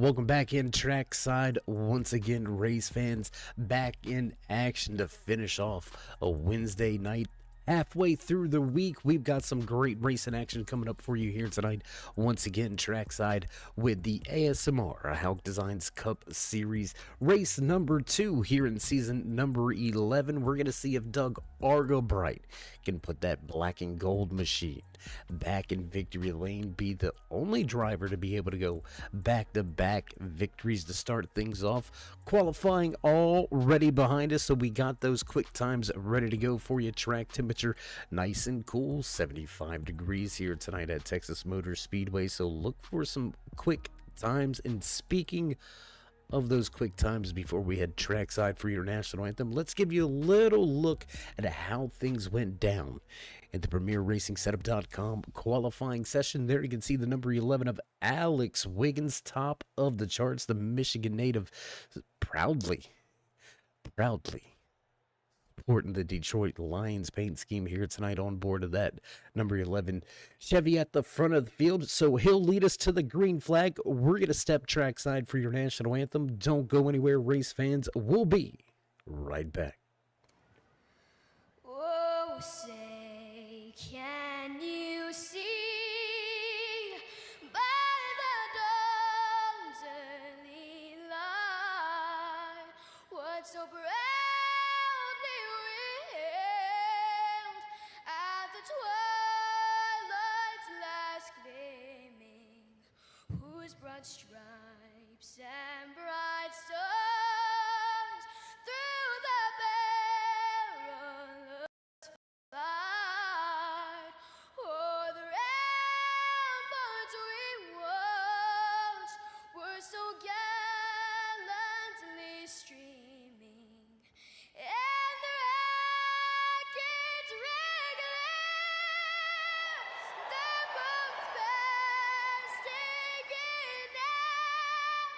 Welcome back in trackside once again, race fans, back in action to finish off a Wednesday night. Halfway through the week, we've got some great racing action coming up for you here tonight. Once again, trackside with the A.S.M.R, Hauck Designs Cup Series, race number 2 here in season number 11. We're going to see if Doug Argobright can put that black and gold machine back in victory lane, be the only driver to be able to go back-to-back victories to start things off. Qualifying already behind us, so we got those quick times ready to go for you. Track temperature nice and cool, 75 degrees here tonight at Texas Motor Speedway, so look for some quick times. And speaking of those quick times, before we head trackside for your national anthem, let's give you a little look at how things went down at the PremierRacingSetup.com qualifying session. There you can see the number 11 of Alex Wiggins, top of the charts, the Michigan native, proudly supporting the Detroit Lions paint scheme here tonight on board of that number 11 Chevy at the front of the field. So he'll lead us to the green flag. We're going to step trackside for your national anthem. Don't go anywhere, race fans. We'll be right back. Oh, say, can you see by the dawn's early light what so proudly wailed at the twilight's last gleaming, whose broad stripes and bright stars through the perilous fight o'er the ramparts we watched were so gallantly streaming, and the rockets regular, the bombs bursting in air,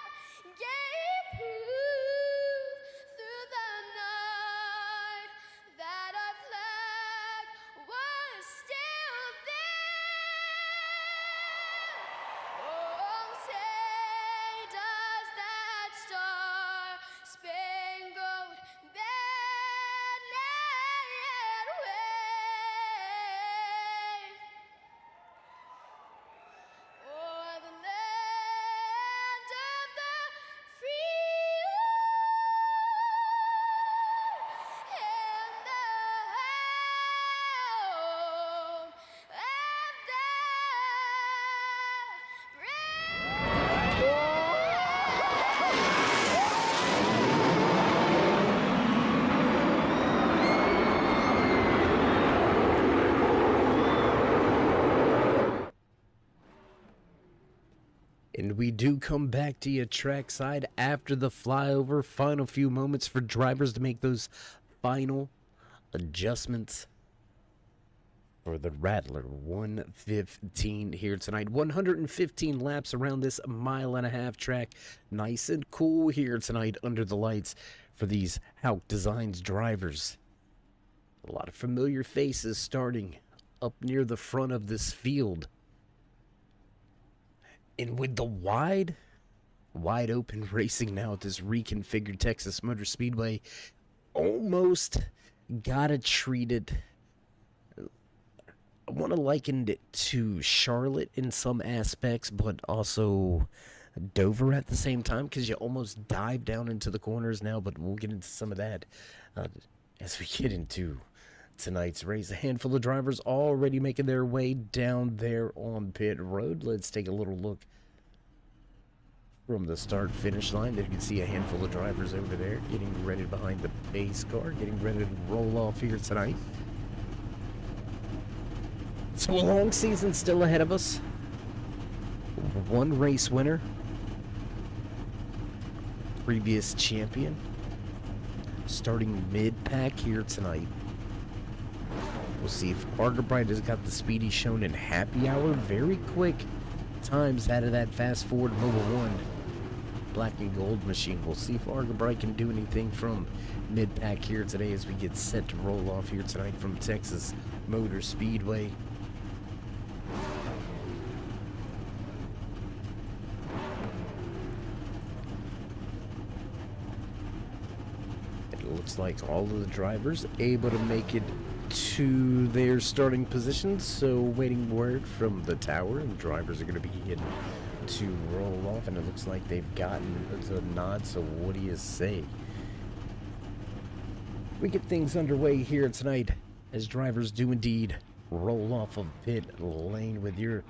gave proof through the night that our flag was still there. Oh, say does that star-spangled banner yet wave o'er the land of the free and the home of the And we do come back to you trackside after the flyover. Final few moments for drivers to make those final adjustments for the Rattler 115 here tonight. 115 laps around this mile-and-a-half track. Nice and cool here tonight under the lights for these Hauck Designs drivers. A lot of familiar faces starting up near the front of this field. And with the wide open racing now at this reconfigured Texas Motor Speedway, almost gotta treat it, I want to liken it to Charlotte in some aspects, but also Dover at the same time, because you almost dive down into the corners now, but we'll get into some of that as we get into tonight's race. A handful of drivers already making their way down there on pit road. Let's take a little look from the start finish line. There you can see a handful of drivers over there getting ready behind the pace car, getting ready to roll off here tonight. So a long season still ahead of us. One race winner, previous champion, starting mid-pack here tonight. We'll see if Argobright has got the speed he's shown in happy hour. Very quick times out of that fast forward Mobil 1 black and gold machine. We'll see if Argobright can do anything from mid-pack here today as we get set to roll off here tonight from Texas Motor Speedway. looks like all of the drivers able to make it to their starting positions. So waiting word from the tower, and drivers are going to begin to roll off, and it looks like they've gotten the nod. So what do you say? We get things underway here tonight as drivers do indeed roll off of pit lane with your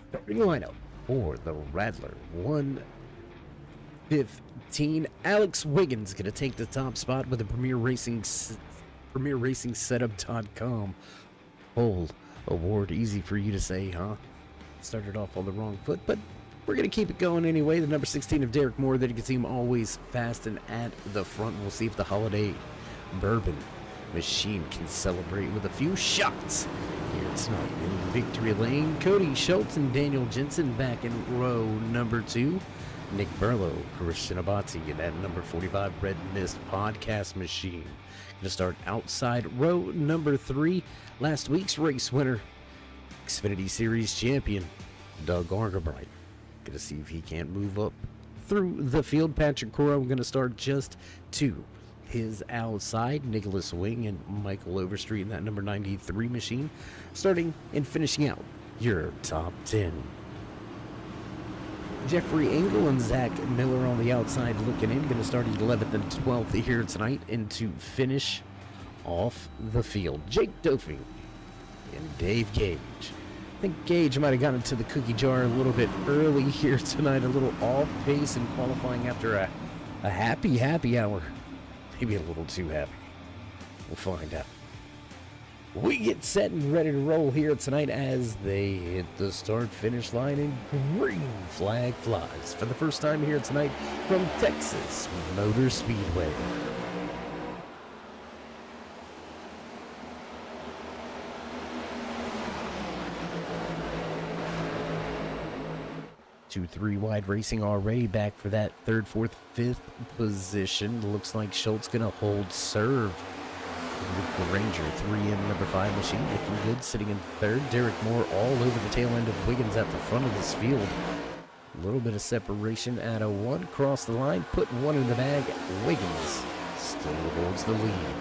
starting lineup for the Rattler 115. Alex Wiggins gonna take the top spot with the PremierRacingSetup.com pole award. Easy for you to say, huh? Started off on the wrong foot, but we're gonna keep it going anyway. The number 16 of Derek Moore, that you can see him always fast and at the front. We'll see if the Holiday Bourbon Machine can celebrate with a few shots here tonight in victory lane. Cody Schultz and Daniel Jensen back in row number 2. Nick Burlow, Christian Abati, and that number 45 Red Mist Podcast Machine. Gonna start outside row number 3. Last week's race winner, Xfinity Series champion, Doug Argabright. Gonna see if he can't move up through the field. Patrick Coro gonna start just to his outside. Nicholas Wing and Michael Overstreet in that number 93 machine, starting and finishing out your top 10. Jeffrey Engel and Zach Miller on the outside looking in, going to start 11th and 12th here tonight, and to finish off the field, Jake Dofing and Dave Gage. I think Gage might have gotten into the cookie jar a little bit early here tonight, a little off pace in qualifying after a happy hour. Maybe a little too happy. We'll find out. We get set and ready to roll here tonight as they hit the start-finish line, and green flag flies for the first time here tonight from Texas Motor Speedway. Two, 3 wide racing already back for that 3rd, 4th, 5th position. Looks like Schultz gonna hold serve with the Ranger 3M number 5 machine looking good, sitting in 3rd. Derek Moore all over the tail end of Wiggins at the front of this field. A little bit of separation out of 1, cross the line, putting 1 in the bag. Wiggins still holds the lead.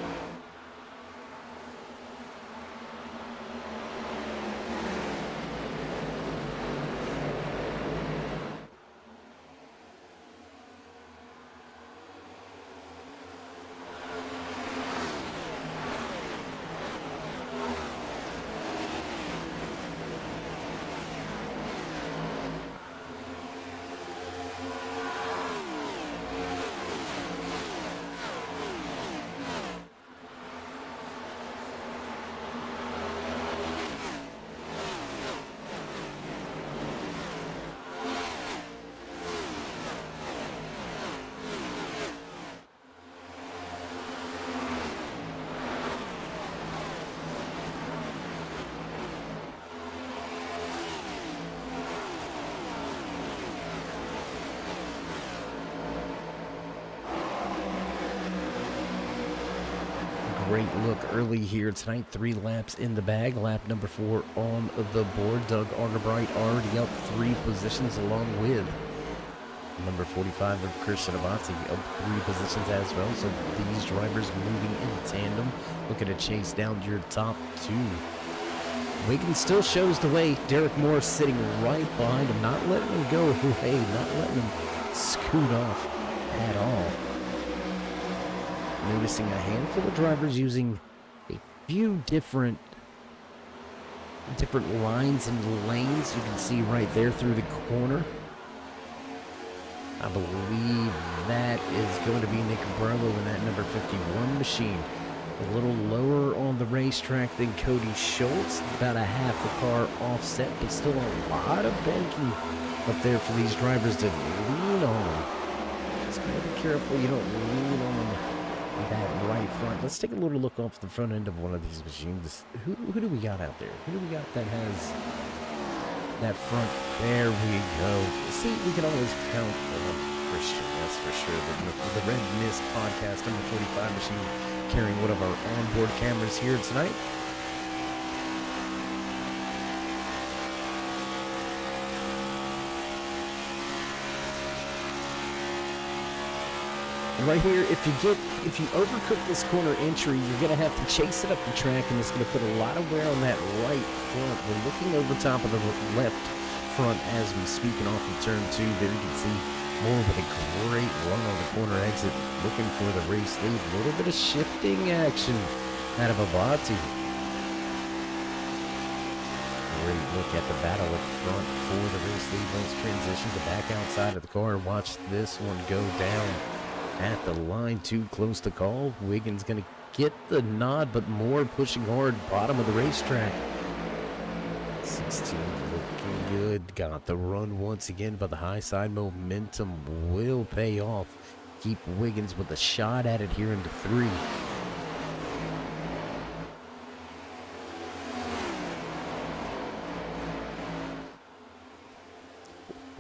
Great look early here tonight. 3 laps in the bag. Lap number 4 on the board. Doug Argabright already up 3 positions, along with number 45 of Christian Abati up 3 positions as well. So these drivers moving in tandem, looking to chase down your top 2. Wiggins still shows the way. Derek Moore sitting right behind him, not letting him go away, not letting him scoot off at all. Noticing a handful of drivers using a few different lines and lanes. You can see right there through the corner. I believe that is going to be Nick Burlow in that number 51 machine. A little lower on the racetrack than Cody Schultz, about a half a car offset, but still a lot of banking up there for these drivers to lean on. Just gotta be careful you don't lean on that right front. Let's take a little look off the front end of one of these machines. Who do we got out there? Who do we got that has that front? There we go. See, we can always count on Christian, that's for sure. The Red Mist Podcast number 45 machine carrying one of our onboard cameras here tonight. And right here, if you overcook this corner entry, you're gonna have to chase it up the track, and it's gonna put a lot of wear on that right front. We're looking over top of the left front as we speak, and off of turn 2. There you can see more with a great run on the corner exit, looking for the race lead. A little bit of shifting action out of Abati. Great look at the battle up front for the race lead. Nice transition to back outside of the car. Watch this one go down at the line, too close to call. Wiggins gonna get the nod, but Moore pushing hard, bottom of the racetrack. 16 looking good. Got the run once again, but the high side momentum will pay off. Keep Wiggins with a shot at it here into 3.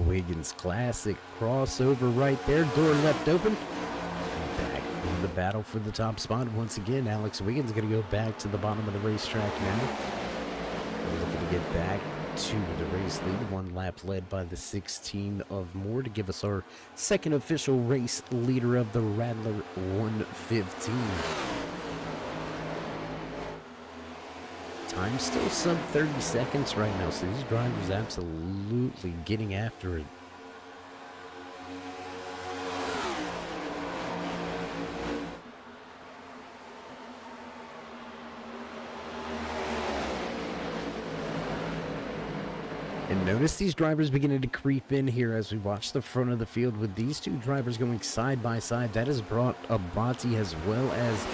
Wiggins classic crossover right there. Door left open. Back in the battle for the top spot once again. Alex Wiggins going to go back to the bottom of the racetrack now. We're looking to get back to the race lead. 1 lap led by the 16 of Moore to give us our second official race leader of the Rattler 115. Time still sub 30 seconds right now, so these drivers absolutely getting after it. And notice these drivers beginning to creep in here as we watch the front of the field with these 2 drivers going side by side. That has brought Abati as well as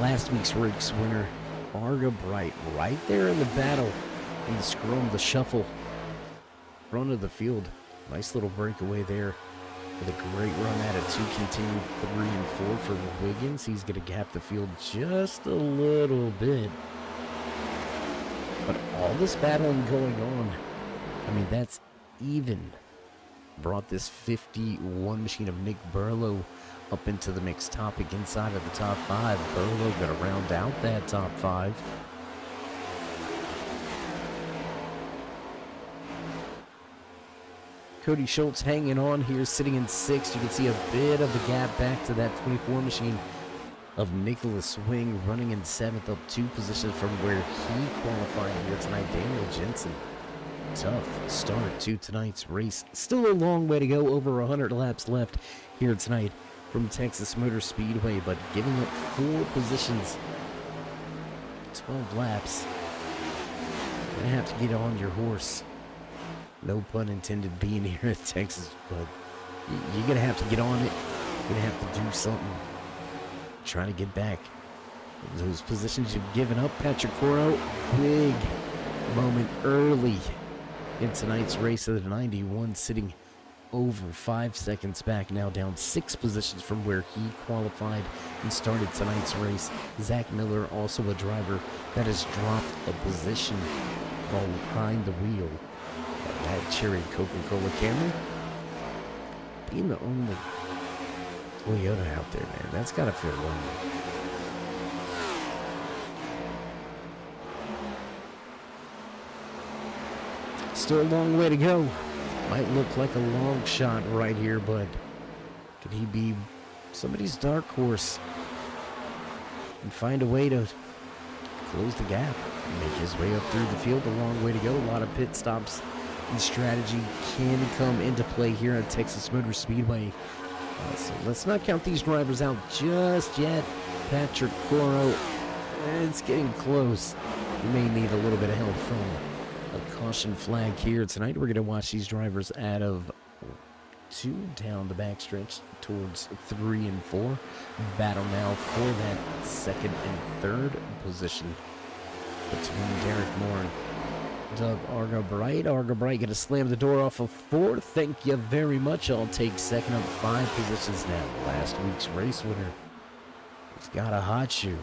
last week's race winner Arga Bright right there in the battle, in the scrum, the shuffle, front of the field. Nice little breakaway there with a great run at it. 2 continued 3 and 4 for Wiggins. He's going to gap the field just a little bit. But all this battling going on, I mean, that's even brought this 51 machine of Nick Burlow up into the mixed topic inside of the top 5. Burlow going to round out that top 5. Cody Schultz hanging on here, sitting in 6th. You can see a bit of the gap back to that 24 machine of Nicholas Swing, running in 7th, up 2 positions from where he qualified here tonight. Daniel Jensen. Tough start to tonight's race. Still a long way to go, over 100 laps left here tonight from Texas Motor Speedway, but giving up 4 positions, 12 laps. You're gonna have to get on your horse. No pun intended being here at Texas, but you're gonna have to get on it. You're gonna have to do something. Try to get back those positions you've given up. Patrick Coro, big moment early in tonight's race of the 91, sitting over 5 seconds back, now down 6 positions from where he qualified and started tonight's race. Zach Miller, also a driver that has dropped a position while behind the wheel of that cherry Coca-Cola Camry. Being the only Toyota out there, man, that's gotta feel lonely. Still a long way to go. Might look like a long shot right here, but could he be somebody's dark horse and find a way to close the gap and make his way up through the field? A long way to go. A lot of pit stops and strategy can come into play here at Texas Motor Speedway. So let's not count these drivers out just yet. Patrick Coro, it's getting close. He may need a little bit of help from a caution flag here tonight. We're going to watch these drivers out of 2 down the backstretch towards 3 and 4. Battle now for that 2nd and 3rd position between Derek Moore and Doug Argabright. Argabright going to slam the door off of 4th. Thank you very much. I'll take 2nd up 5 positions now. Last week's race winner. He's got a hot shoe.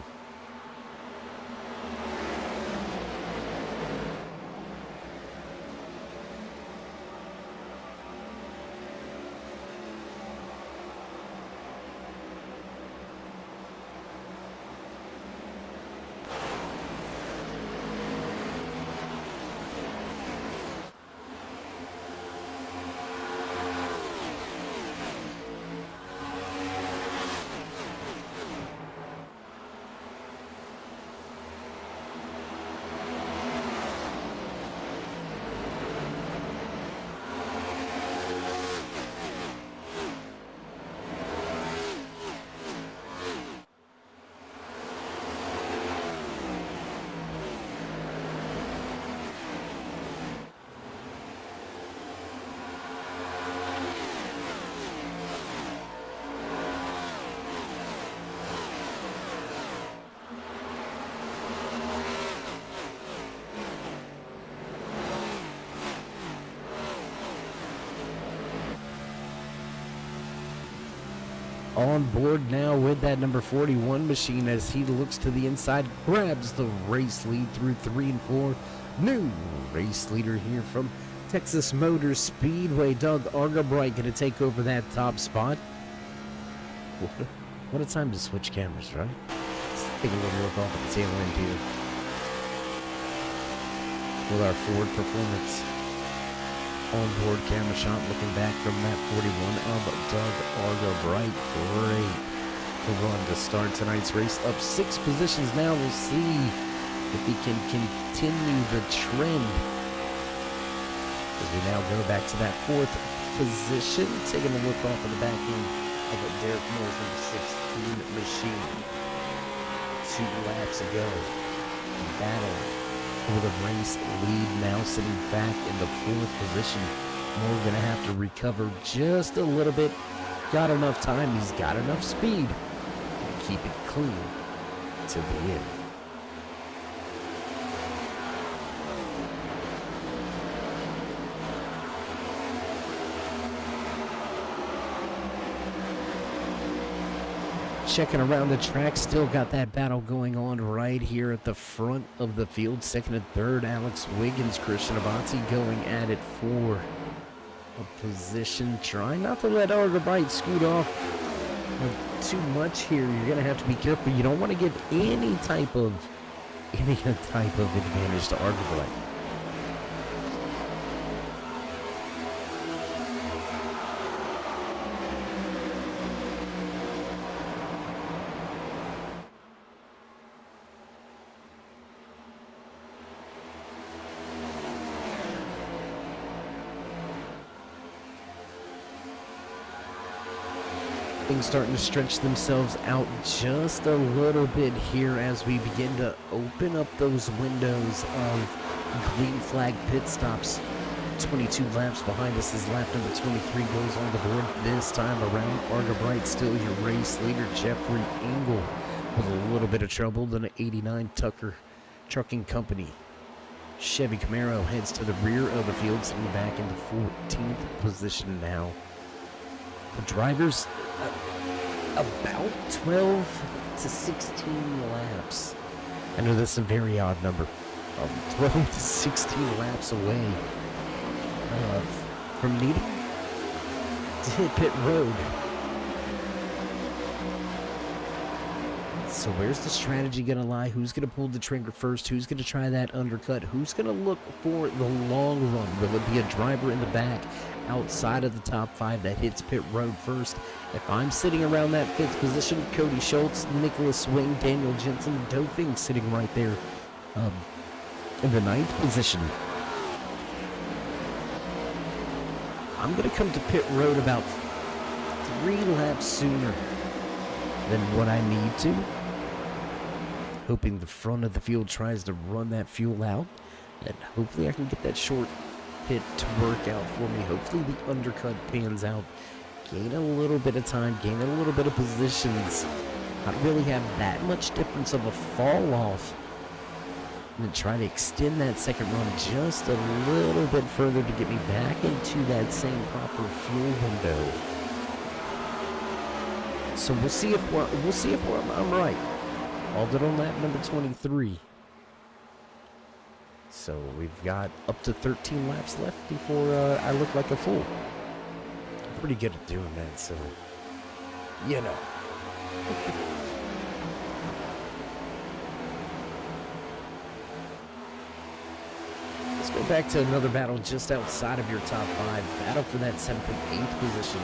on board now with that number 41 machine as he looks to the inside, grabs the race lead through 3 and 4. New race leader here from Texas Motor Speedway, Doug Argabright, going to take over that top spot. What a time to switch cameras, right? Let's take a little look off at the tail end here with our Ford performance. Onboard camera shot looking back from that 41 of Doug Argabright. Great run to start tonight's race. Up 6 positions now. We'll see if he can continue the trend as we now go back to that 4th position. Taking a look off of the back end of a Derek Moore's number 16 machine. 2 laps ago. Battle for the race lead, now sitting back in the 4th position. Moore gonna have to recover just a little bit. Got enough time, he's got enough speed to keep it clean to the end. Checking around the track, still got that battle going on right here at the front of the field. 2nd and 3rd, Alex Wiggins, Christian Avanti going at it for a position. Trying not to let Argabright scoot off too much here. You're going to have to be careful. You don't want to give any type of advantage to Argabright. Things starting to stretch themselves out just a little bit here as we begin to open up those windows of green flag pit stops. 22 laps behind us as lap number 23 goes on the board this time around. Argabright still your race leader. Jeffrey Engel with a little bit of trouble. Then an 89 Tucker Trucking Company Chevy Camaro heads to the rear of the field, sitting back in the 14th position now. The drivers about 12 to 16 laps. I know that's a very odd number. 12 to 16 laps away from needing to hit pit road. So where's the strategy going to lie? Who's going to pull the trigger first? Who's going to try that undercut? Who's going to look for the long run? Will it be a driver in the back outside of the top 5 that hits pit road first? If I'm sitting around that 5th position, Cody Schultz, Nicholas Swing, Daniel Jensen, Doping sitting right there in the 9th position. I'm going to come to pit road about 3 laps sooner than what I need to. Hoping the front of the field tries to run that fuel out, and hopefully I can get that short pit to work out for me. Hopefully the undercut pans out. Gain a little bit of time, gain a little bit of positions. Not really have that much difference of a fall off. And then try to extend that second run just a little bit further to get me back into that same proper fuel window. So we'll see if I'm right. All did on lap number 23. So we've got up to 13 laps left before I look like a fool. I'm pretty good at doing that, so you know. Let's go back to another battle just outside of your top 5. Battle for that 7th and 8th position.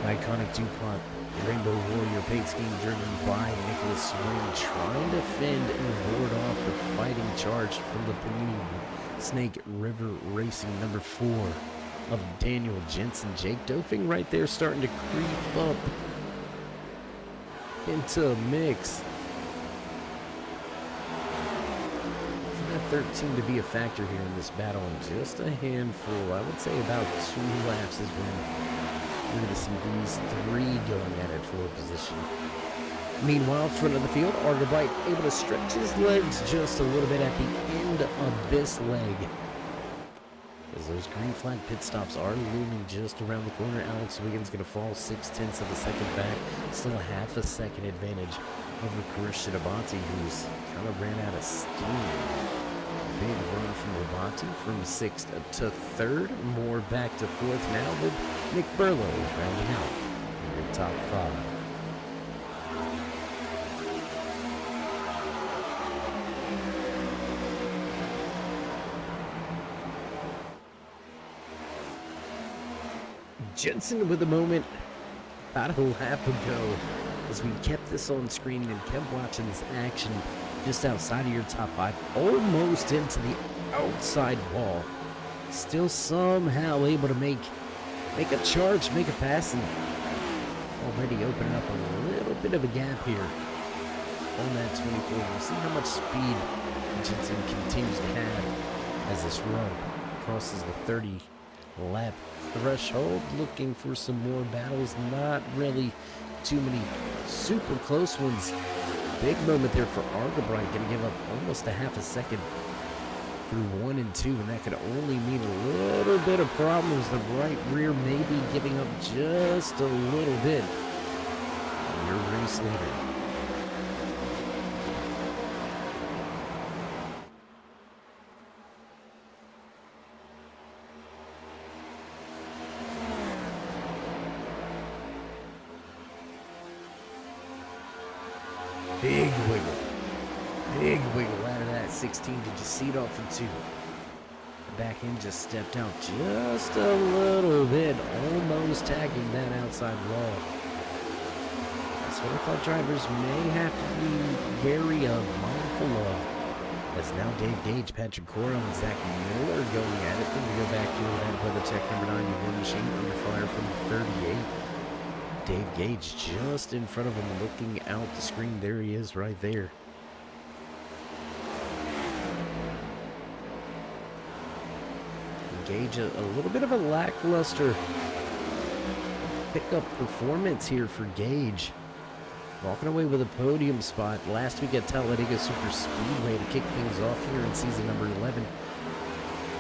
Iconic DuPont Rainbow Warrior paint scheme driven by Nicholas Swing, trying to fend and ward off the fighting charge from the Panini Snake River Racing number 4 of Daniel Jensen. Jake Doping right there starting to creep up into a mix. For that 13 to be a factor here in this battle, and just a handful, I would say about 2 laps is when we're going to see these 3 going at it for a position. Meanwhile, front of the field, Argabright able to stretch his legs just a little bit at the end of this leg. As those green flag pit stops are looming just around the corner, Alex Wiggins going to fall 0.6 of a second back. Still a half a second advantage over Christian Abate, who's kind of ran out of steam. Big run from Abate from 6th to 3rd. More back to 4th now with Nick Burlow rounding out in the top 5. Jensen with a moment about a whole half ago as we kept this on screen and kept watching this action just outside of your top 5, almost into the outside wall. Still somehow able to make a charge, make a pass, and already opening up a little bit of a gap here on that 24. We'll see how much speed Jensen continues to have as this run crosses the 30 lap threshold. Looking for some more battles, not really too many super close ones. Big moment there for Argabright, going to give up almost a half a second through 1 and 2, and that could only mean a little bit of problems. The right rear maybe giving up just a little bit. Your race leader. Big wiggle out of that 16. Did you see it off of 2? The back end just stepped out just a little bit, almost tagging that outside wall. That's what I thought drivers may have to be wary of, mindful of. As now Dave Gage, Patrick Cora, and Zach Miller going at it. Then we go back to that WeatherTech number 91 machine under fire from 38. Dave Gage just in front of him, looking out the screen. There he is right there. Gage, a little bit of a lackluster pickup performance here for Gage. Walking away with a podium spot last week at Talladega Super Speedway to kick things off here in season number 11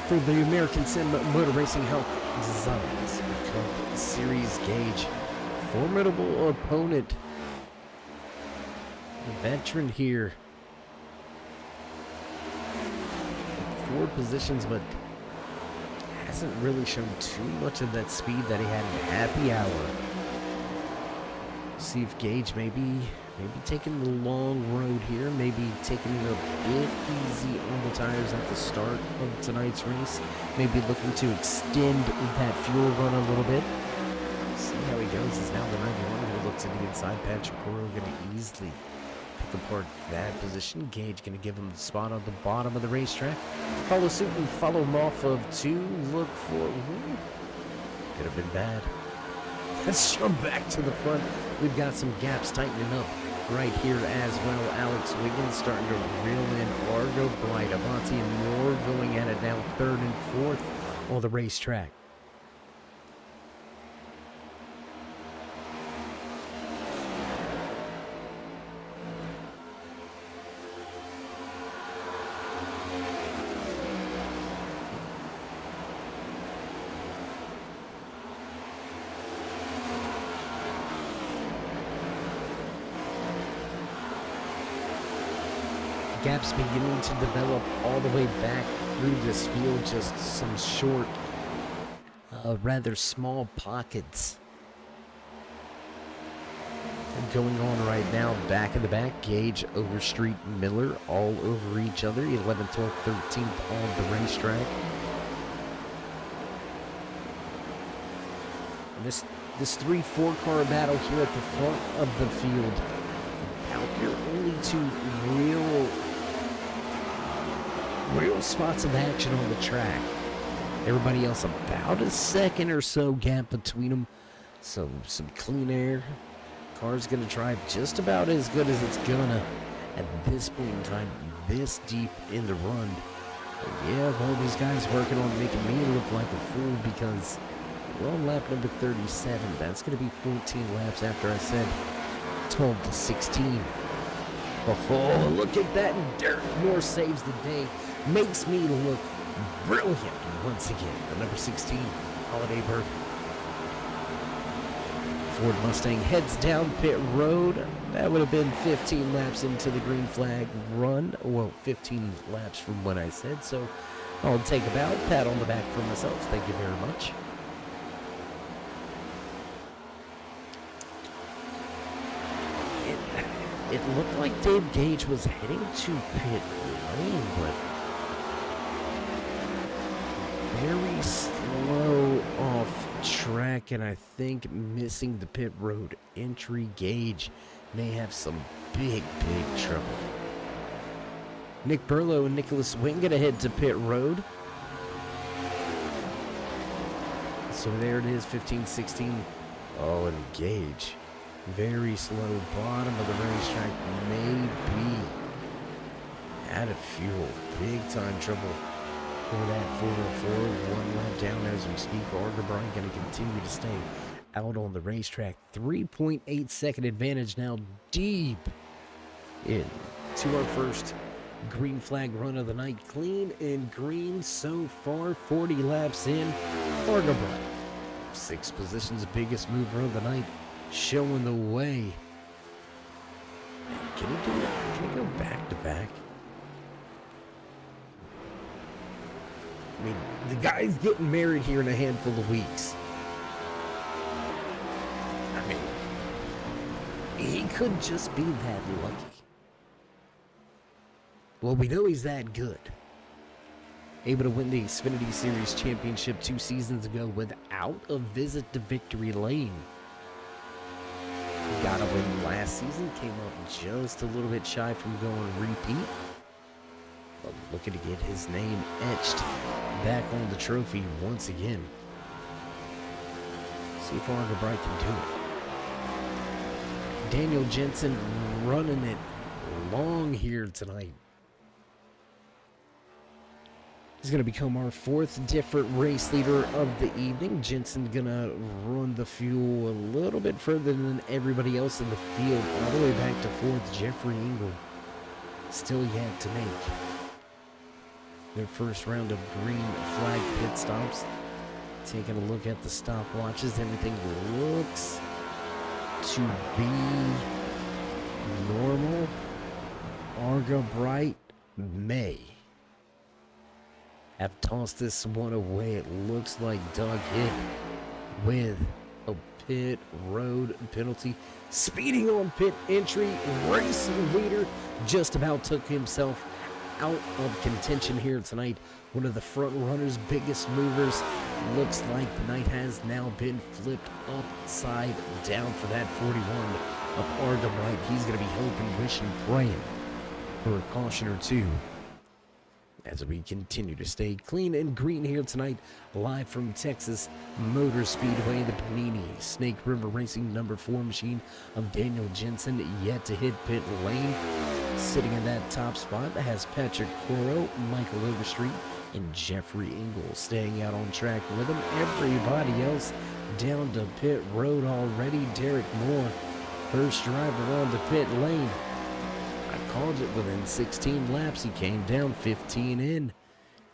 for the American Sim Motor Racing Hauck Designs Cup Series. Gage, formidable opponent, a veteran here. 4 positions, but hasn't really shown too much of that speed that he had in happy hour. See if Gage maybe taking the long road here, maybe taking it a bit easy on the tires at the start of tonight's race, maybe looking to extend that fuel run a little bit. See how he goes. Is now the 91 going to look to the inside. Patrick Coro going to easily pick apart that position. Gage going to give him the spot on the bottom of the racetrack. Follow suit and follow him off of 2. Look for... could have been bad. Let's jump back to the front. We've got some gaps tightening up right here as well. Alex Wiggins starting to reel in Argo Bright. Abate and Moore going at it now 3rd and 4th on the racetrack. Gaps beginning to develop all the way back through this field. Just some short, rather small pockets going on right now. Back in the back, Gage, Overstreet, Miller all over each other. 11th, 12th, 13th on the racetrack. And this 3-4 car battle here at the front of the field. Out here only 2 real spots of action on the track. Everybody else about a second or so gap between them. So some clean air. Car's gonna drive just about as good as it's gonna at this point in time, this deep in the run. But yeah, well, these guys working on making me look like a fool because we're on lap number 37. That's gonna be 14 laps after I said 12 to 16. Oh, look at that. Derek Moore saves the day. Makes me look Brilliant once again. The number 16, Holiday Bird. Ford Mustang heads down pit road. That would have been 15 laps into the green flag run. Well, 15 laps from what I said. So I'll take a bow, pat on the back for myself. Thank you very much. It looked like Dave Gage was heading to pit lane, but very slow off track, and I think missing the pit road entry. Gage may have some big trouble. Nick Burlow and Nicholas Wing gonna head to pit road. So there it is, 15, 16. Oh, and Gage, very slow, bottom of the racetrack, may be out of fuel. Big time trouble for that 404. 1 lap down as we speak. A.S.M.R going to continue to stay out on the racetrack. 3.8 second advantage now, deep in to our first green flag run of the night. Clean and green so far, 40 laps in. A.S.M.R 6 positions, biggest mover of the night, showing the way. Can he do it? Can he go back to back? I mean, the guy's getting married here in a handful of weeks. I mean, he could just be that lucky. Well, we know he's that good. Able to win the Xfinity Series Championship 2 seasons ago without a visit to victory lane. Got a win last season, came up just a little bit shy from going repeat. But looking to get his name etched back on the trophy once again. See if A.S.M.R can do it. Daniel Jensen running it long here tonight. He's going to become our 4th different race leader of the evening. Jensen going to run the fuel a little bit further than everybody else in the field. All the way back to 4th, Jeffrey Engel still yet to make their first round of green flag pit stops. Taking a look at the stopwatches, everything looks to be normal. A.S.M.R may have tossed this one away. It looks like Doug hit with a pit road penalty. Speeding on pit entry, racing leader just about took himself out of contention here tonight. One of the front runners, biggest movers. Looks like the night has now been flipped upside down for that 41 of A.S.M.R. He's going to be hoping, wishing, praying for a caution or two as we continue to stay clean and green here tonight, live from Texas Motor Speedway. The Panini Snake River Racing number 4 machine of Daniel Jensen yet to hit pit lane. Sitting in that top spot has Patrick Coro, Michael Overstreet, and Jeffrey Engel staying out on track with him. Everybody else down to pit road already. Derek Moore, first driver on the pit lane. I called it within 16 laps. He came down 15 in.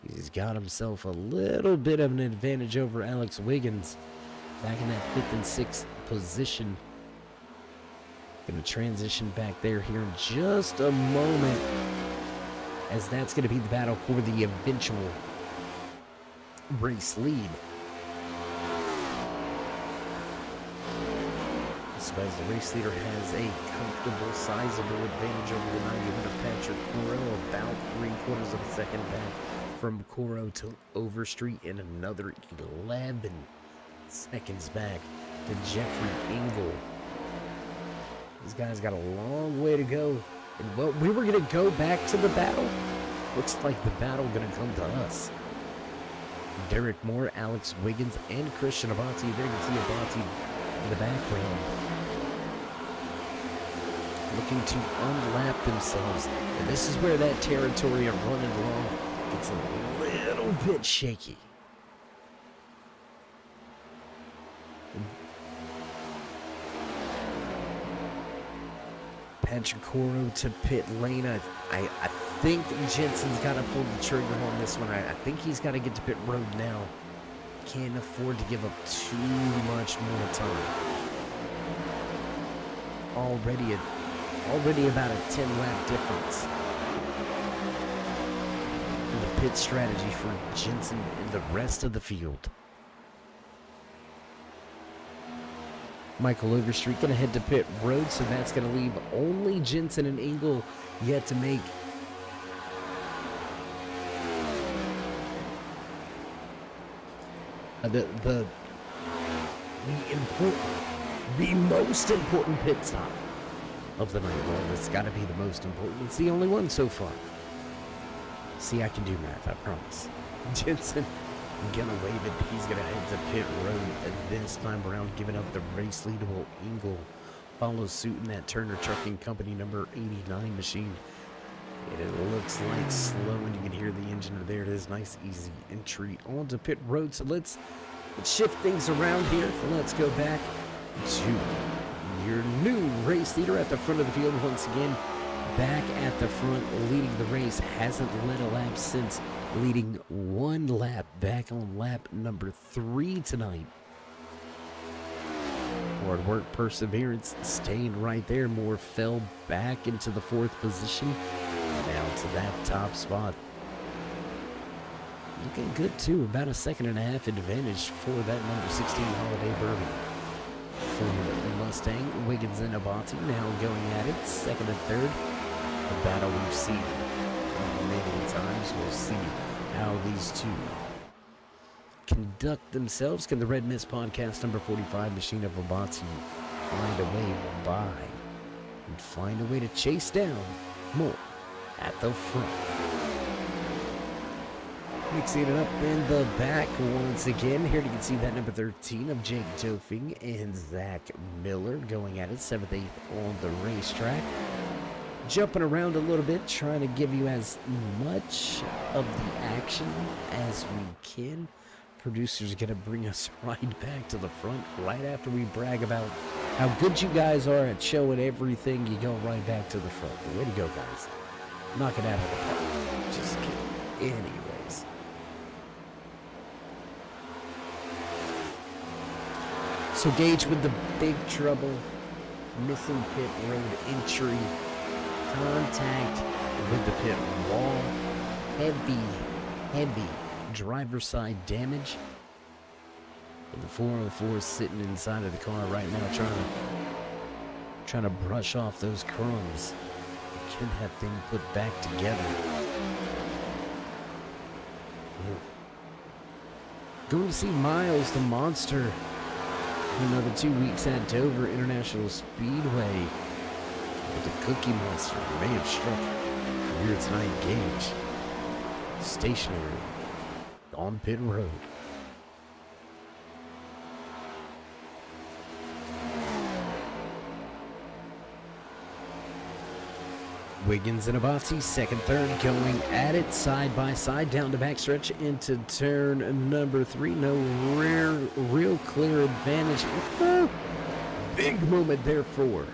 He's got himself a little bit of an advantage over Alex Wiggins back in that 5th and 6th position. Going to transition back there here in just a moment, as that's going to be the battle for the eventual race lead. So as the race leader has a comfortable, sizable advantage over the 91 of Patrick Coro, about 3/4 of a second back from Coro to Overstreet, and another 11 seconds back to Jeffrey Engel. These guys got a long way to go. And well, we were going to go back to the battle. Looks like the battle going to come to us. Derek Moore, Alex Wiggins, and Christian Abate. There you can see Abate in the background, looking to unlap themselves. And this is where that territory of running long gets a little bit shaky. Chikoro to pit lane. I think Jensen's got to pull the trigger on this one. I think he's got to get to pit road now. Can't afford to give up too much more time. Already about a 10-lap difference. And the pit strategy for Jensen and the rest of the field. Michael Overstreet going to head to pit road, so that's going to leave only Jensen and Engel yet to make. The most important pit stop of the night. Well, it's got to be the most important. It's the only one so far. See, I can do math, I promise. Jensen gonna wave it. He's gonna head to pit road, and this time around giving up the race lead. Will Engel follows suit in that Turner Trucking Company number 89 machine. And it looks like slow, and you can hear the engine. There it is. Nice, easy entry onto pit road. So let's shift things around here. Let's go back to your new race leader at the front of the field once again. Back at the front, leading the race. Hasn't led a lap since leading one lap. Back on lap number 3 tonight. Hard work, perseverance, staying right there. Moore fell back into the 4th position. Down to that top spot. Looking good too. About a 1.5-second advantage for that number 16 Holiday Bourbon. For the Mustang, Wiggins and Abati now going at it. 2nd and 3rd. A battle we've seen many times. We'll see how these two conduct themselves. Can the Red Mist Podcast number 45 Machine of Abati find a way by and find a way to chase down more at the front? Mixing it up in the back once again. Here you can see that number 13 of Jake Dofing and Zach Miller going at it. 7th, 8th on the racetrack. Jumping around a little bit, trying to give you as much of the action as we can. Producer's going to bring us right back to the front right after we brag about how good you guys are at showing everything. You go right back to the front. Way to go, guys. Knock it out of the park. Just kidding. Anyways. So Gage with the big trouble. Missing pit road entry. Contact with the pit wall. Heavy driver's side damage. And the 404 is sitting inside of the car right now trying to brush off those crumbs. Get that thing put back together. Going to see Miles the Monster another 2 weeks at Dover International Speedway. But the Cookie Monster may have struck here tonight. Gage stationary on pit road. Wiggins and Abati, 2nd, 3rd, going at it side by side down the backstretch into turn number 3. No real clear advantage. Big moment there for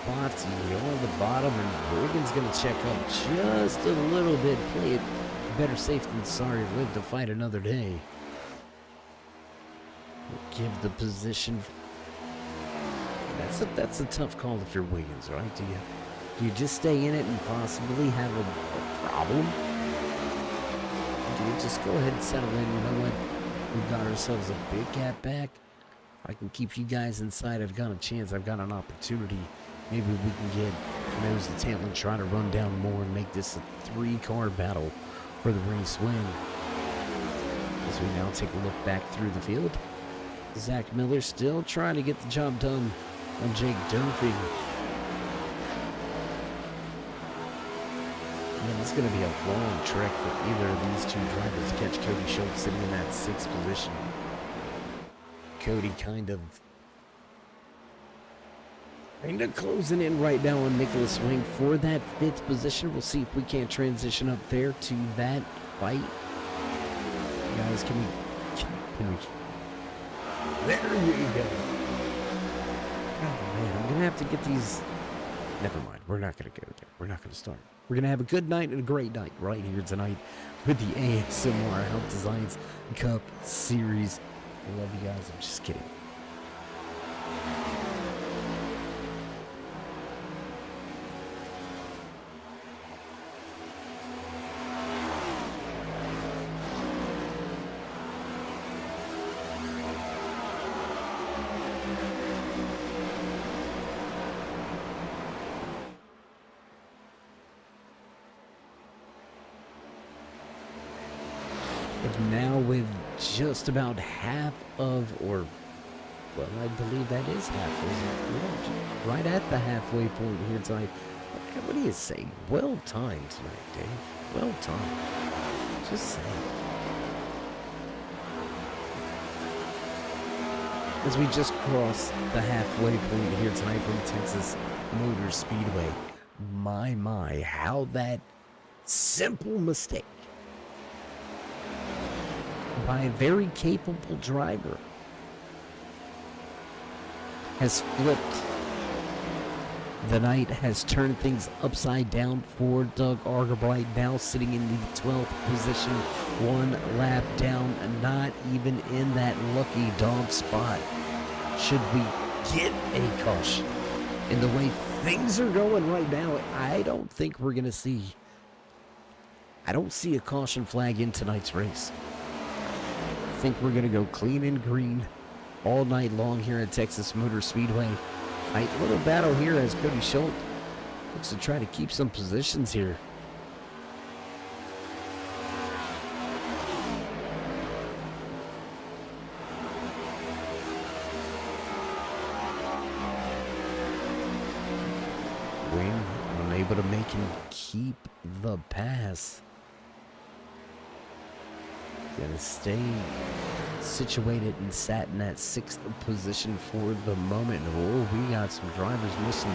Abati on the bottom, and Wiggins going to check up just a little bit. Play it better safe than sorry. Live to fight another day. Give the position. That's a tough call if you're Wiggins, right? Do you just stay in it and possibly have a problem? Do you just go ahead and settle in? You know what? We've got ourselves a big gap back. If I can keep you guys inside, I've got a chance. I've got an opportunity. Maybe we can get nose to tail and try to run down more and make this a 3-car battle for the race win. As we now take a look back through the field. Zach Miller still trying to get the job done on Jake Dofing. Man, it's going to be a long trek for either of these two drivers to catch Cody Schultz sitting in that 6th position. Cody kind of closing in right now on Nicholas Wing for that 5th position. We'll see if we can't transition up there to that fight. Guys, can we there we go. Oh man, I'm gonna have to get these Never mind. We're not going to go there. We're not going to start. We're going to have a good night and a great night right here tonight with the A.S.M.R Hauck Designs Cup Series. I love you guys. I'm just kidding. And now with just about half of, or, well, I believe that is half, isn't it? Yeah, right at the halfway point here tonight. What do you say? Well timed tonight, Dave. Well timed. Just saying. As we just cross the halfway point here tonight from Texas Motor Speedway. My, how that simple mistake by a very capable driver has flipped the night, has turned things upside down for Doug Argerbright, now sitting in the 12th position, one lap down, not even in that lucky dog spot. Should we get a caution in the way things are going right now, I don't think we're going to see. I don't see a caution flag in tonight's race. I think we're going to go clean and green all night long here at Texas Motor Speedway. Tight little battle here as Cody Schultz looks to try to keep some positions here. Wayne unable to make him keep the pass. Gonna stay situated and sat in that 6th position for the moment. Oh, we got some drivers missing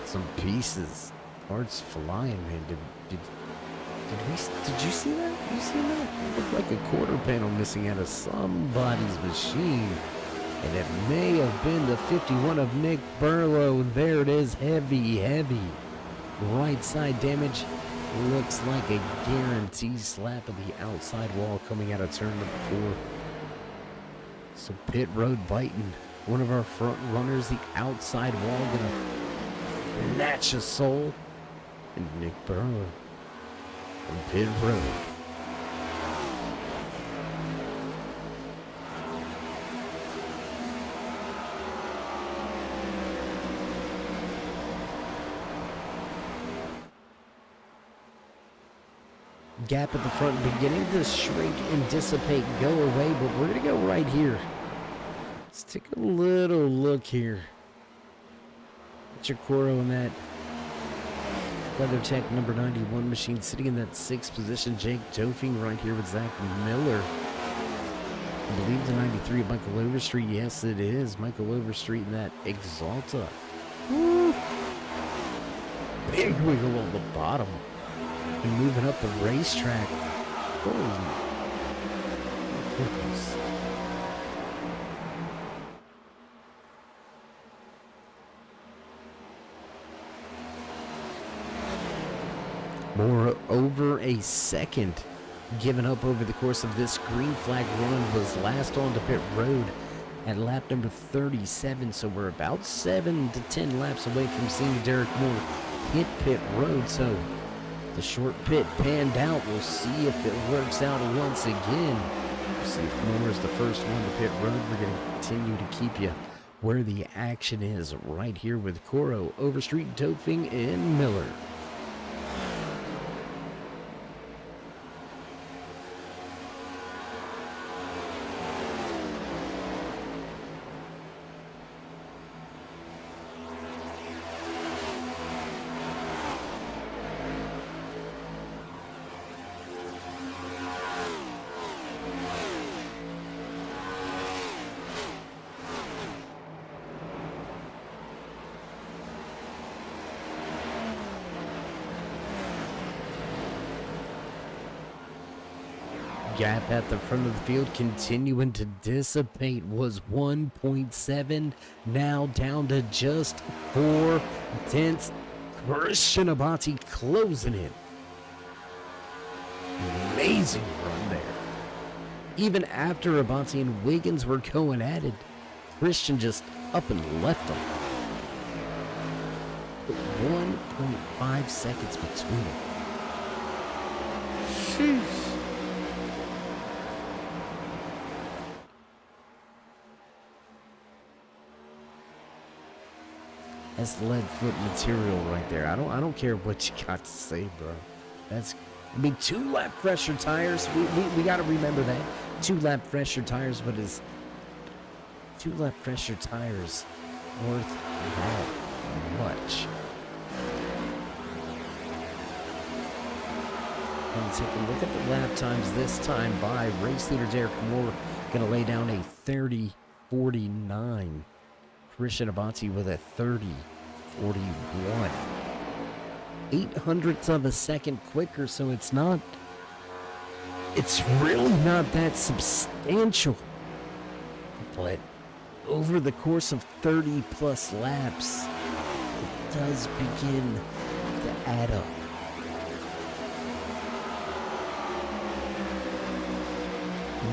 some pieces. Parts flying, man. Did you see that? You see that? It looked like a quarter panel missing out of somebody's machine. And it may have been the 51 of Nick Burlow. There it is. Heavy. Right side damage. Looks like a guaranteed slap of the outside wall coming out of turn number 4. So pit road biting. One of our front runners, the outside wall, gonna snatch a soul. And Nick Burlow from pit road. Gap at the front beginning to shrink and dissipate, go away, but we're going to go right here. Let's take a little look here. Chikoro in that WeatherTech number 91 machine sitting in that 6th position. Jake Dofing right here with Zach Miller. I believe the 93 of Michael Overstreet. Yes, it is. Michael Overstreet in that Exalta. Woo! Big wiggle on the bottom. And moving up the racetrack. Holy goodness. More over a second given up over the course of this green flag run. Was last on to pit road at lap number 37. So we're about 7 to 10 laps away from seeing Derek Moore hit pit road. So the short pit panned out. We'll see if it works out once again. We'll see if Moore is the first one to pit road. We're going to continue to keep you where the action is right here with Coro, Overstreet, Dofing, and Miller. Gap at the front of the field continuing to dissipate. Was 1.7, now down to just 4 tenths. Christian Abati closing it. Amazing run there. Even after Abati and Wiggins were going at it, Christian just up and left them. 1.5 seconds between them. Sheesh. That's lead foot material right there. I don't care what you got to say, bro. That's, I mean, 2 lap fresher tires. We got to remember that 2 lap fresher tires, but is 2 lap fresher tires worth that much? And take a look at the lap times this time by race leader Derek Moore, gonna lay down a 30:49. Christian Abati with a 30:41. 0.08 of a second quicker, so it's really not that substantial. But over the course of 30 plus laps, it does begin to add up.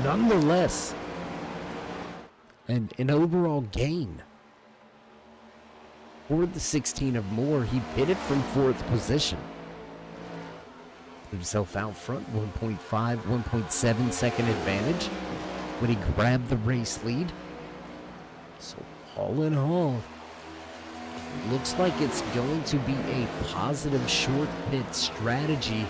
Nonetheless, an overall gain. For the 16 of Moore, he pitted from 4th position. Put himself out front, 1.7 second advantage when he grabbed the race lead. So all in all, looks like it's going to be a positive short pit strategy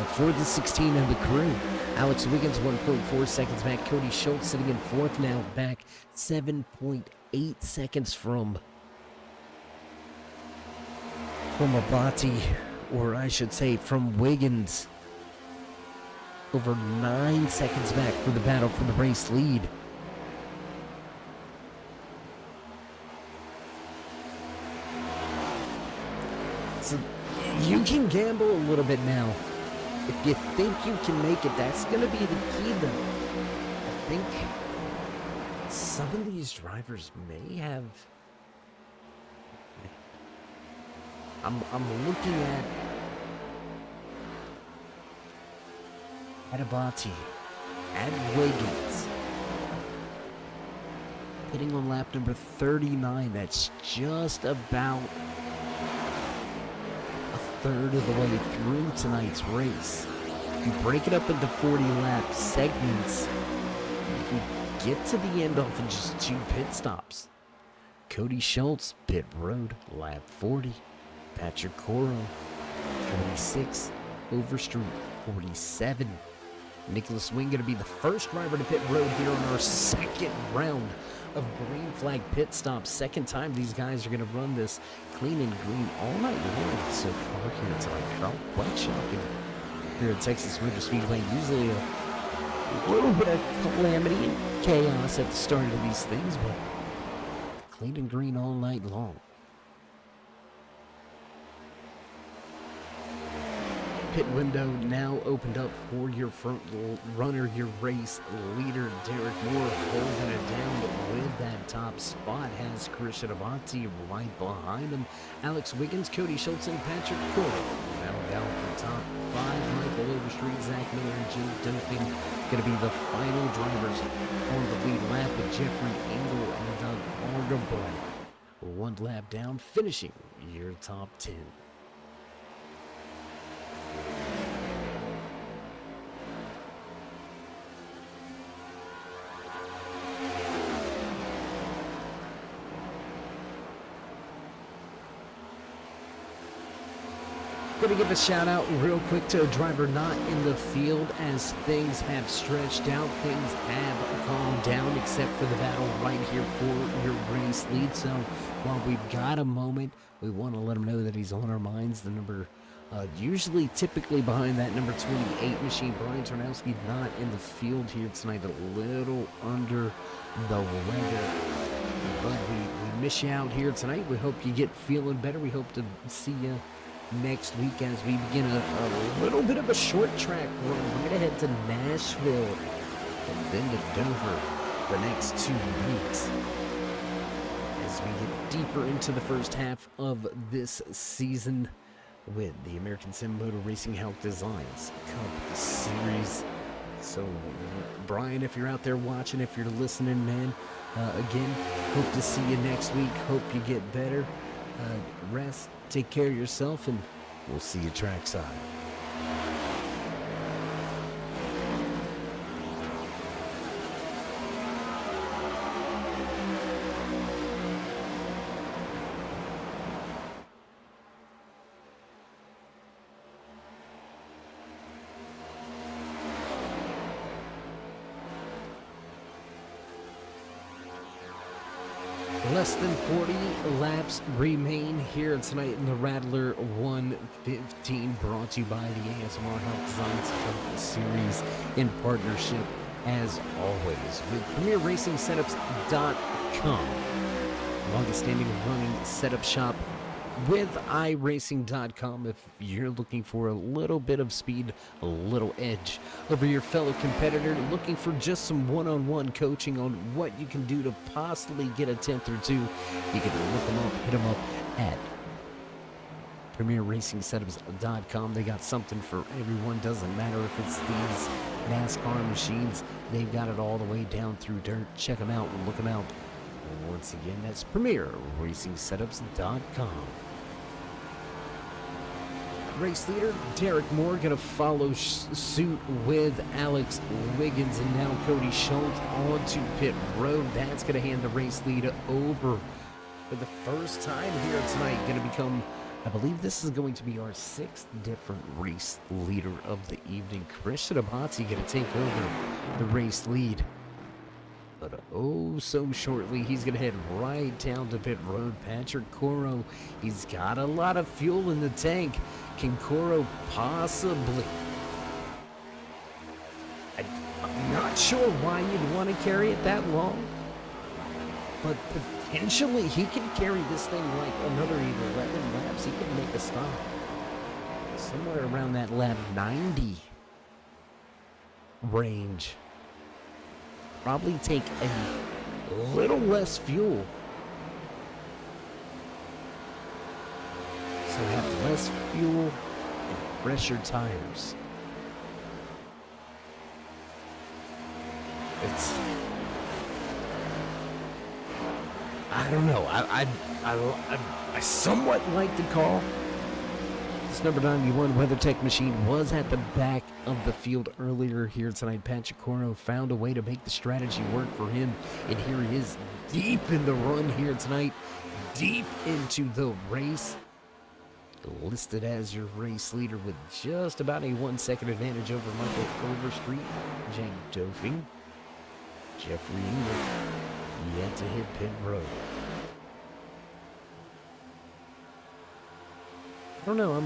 for the 16 of the crew. Alex Wiggins 1.4 seconds back. Cody Schultz sitting in 4th now, back 7.8 seconds from Abati, or I should say from Wiggins. Over 9 seconds back for the battle for the race lead. So you can gamble a little bit now. If you think you can make it, that's going to be the key, though. I think some of these drivers may have... I'm looking at Abati, at Wiggins. Hitting on lap number 39, that's just about a third of the way through tonight's race. You break it up into 40 lap segments, you can get to the end off in just 2 pit stops. Cody Schultz, pit road, lap 40. Patrick Coro, 46. Overstreet, 47. Nicholas Wing going to be the first driver to pit road here on our second round of green flag pit stops. Second time these guys are going to run this clean and green all night long so far here tonight. Quite shocking here at Texas Motor Speedway. Usually a little bit of calamity and chaos at the start of these things, but clean and green all night long. Pit window now opened up for your front runner, your race leader, Derek Moore, holding it down with that top spot. Has Christian Abati right behind him. Alex Wiggins, Cody Schultz, and Patrick Coro. Now down the top 5. Michael Overstreet, Zach Miller, and Jim Duncan going to be the final drivers on the lead lap with Jeffrey Engel and Doug Argaboy. 1 lap down, finishing your top 10. Going to give a shout out real quick to a driver not in the field as things have stretched out. Things have calmed down except for the battle right here for your race lead. So while we've got a moment, we want to let him know that he's on our minds. The number, typically behind that number 28 machine, Brian Tarnowski, not in the field here tonight, a little under the weather. But we miss you out here tonight. We hope you get feeling better. We hope to see you next week as we begin a little bit of a short track run. We're going to head to Nashville and then to Dover the next 2 weeks as we get deeper into the first half of this season with the American Sim Motor Racing Hauck Designs Cup Series. So, Brian, if you're out there watching, if you're listening, man, again, hope to see you next week. Hope you get better. Rest, take care of yourself, and we'll see you trackside. Less than 40 laps remain here tonight in the Rattler 115, brought to you by the A.S.M.R Hauck Designs Cup Series in partnership, as always, with PremierRacingSetups.com, longest standing running setup shop with iRacing.com. If you're looking for a little bit of speed, a little edge over your fellow competitor, looking for just some one-on-one coaching on what you can do to possibly get a 10th or 2, you can look them up, hit them up at PremierRacingSetups.com. They got something for everyone. Doesn't matter if it's these NASCAR machines. They've got it all the way down through dirt. Check them out and look them out. Once again, that's PremierRacingSetups.com. Race leader Derek Moore going to follow suit with Alex Wiggins, and now Cody Schultz onto pit road. That's going to hand the race lead over for the first time here tonight. Going to become, I believe this is going to be our 6th different race leader of the evening. Christian Abati going to take over the race lead. But oh so shortly, he's going to head right down to pit road. Patrick Coro, he's got a lot of fuel in the tank. Can Coro possibly? I'm not sure why you'd want to carry it that long, but potentially he can carry this thing like another 11 laps. He could make a stop somewhere around that lap 90 range. Probably take a little less fuel, so have less fuel and fresher tires. It's, I don't know. I somewhat like the call. This number 91 WeatherTech machine was at the back of the field earlier here tonight. Patrick Coro found a way to make the strategy work for him, and here he is deep in the run here tonight, deep into the race. Listed as your race leader with just about a 1 second advantage over Michael Overstreet, Jake Dofing, Jeffrey England, yet to hit pit road. I don't know,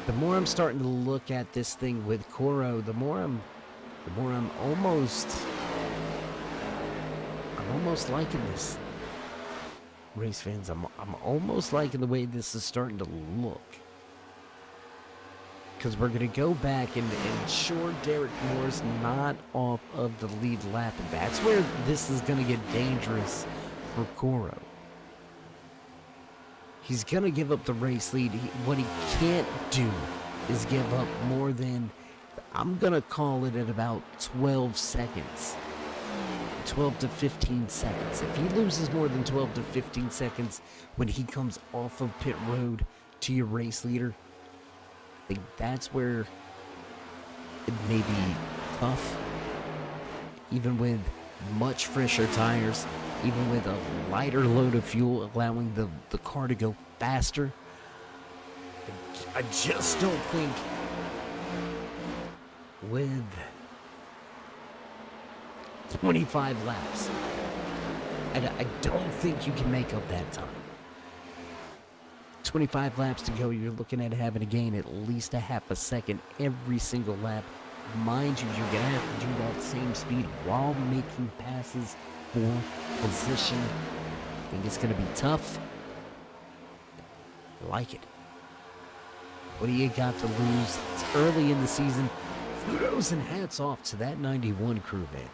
the more I'm starting to look at this thing with Coro, the more I'm almost liking this. Race fans, I'm almost liking the way this is starting to look. Because we're going to go back and sure, Derek Moore's not off of the lead lap, and that's where this is going to get dangerous for Coro. He's going to give up the race lead. What he can't do is give up more than, I'm going to call it at about 12 seconds. 12 to 15 seconds. If he loses more than 12 to 15 seconds when he comes off of pit road to your race leader, I think that's where it may be tough. Even with much fresher tires, even with a lighter load of fuel, allowing the car to go faster. I just don't think with 25 laps, I don't think you can make up that time. 25 laps to go, you're looking at having to gain at least a half a second every single lap. Mind you, you're going to have to do that same speed while making passes for position. I think it's going to be tough. Like it. What do you got to lose? It's early in the season. Kudos and hats off to that 91 crew, man.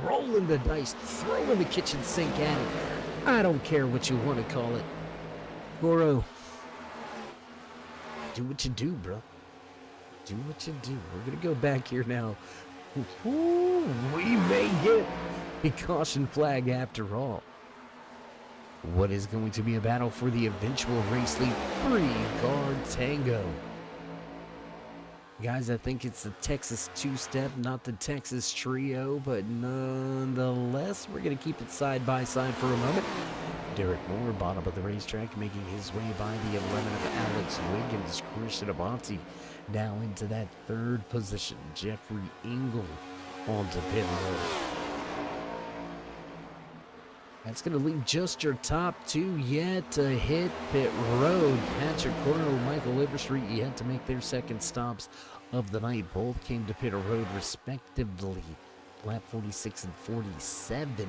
Rolling the dice, throwing the kitchen sink at it. I don't care what you want to call it. Goro, do what you do, bro. Do what you do. We're going to go back here now. Ooh, we may get a caution flag after all. What is going to be a battle for the eventual race lead? 3-card tango. Guys, I think it's the Texas two-step, not the Texas trio, but nonetheless, we're going to keep it side by side for a moment. Derek Moore, bottom of the racetrack, making his way by the 11 of Alex Wiggins. Christian Amonte now into that third position. Jeffrey Engel onto pit road. That's going to leave just your top two yet to hit pit road. Patrick Cornell, Michael Overstreet yet to make their second stops of the night. Both came to pit road respectively. Lap 46 and 47.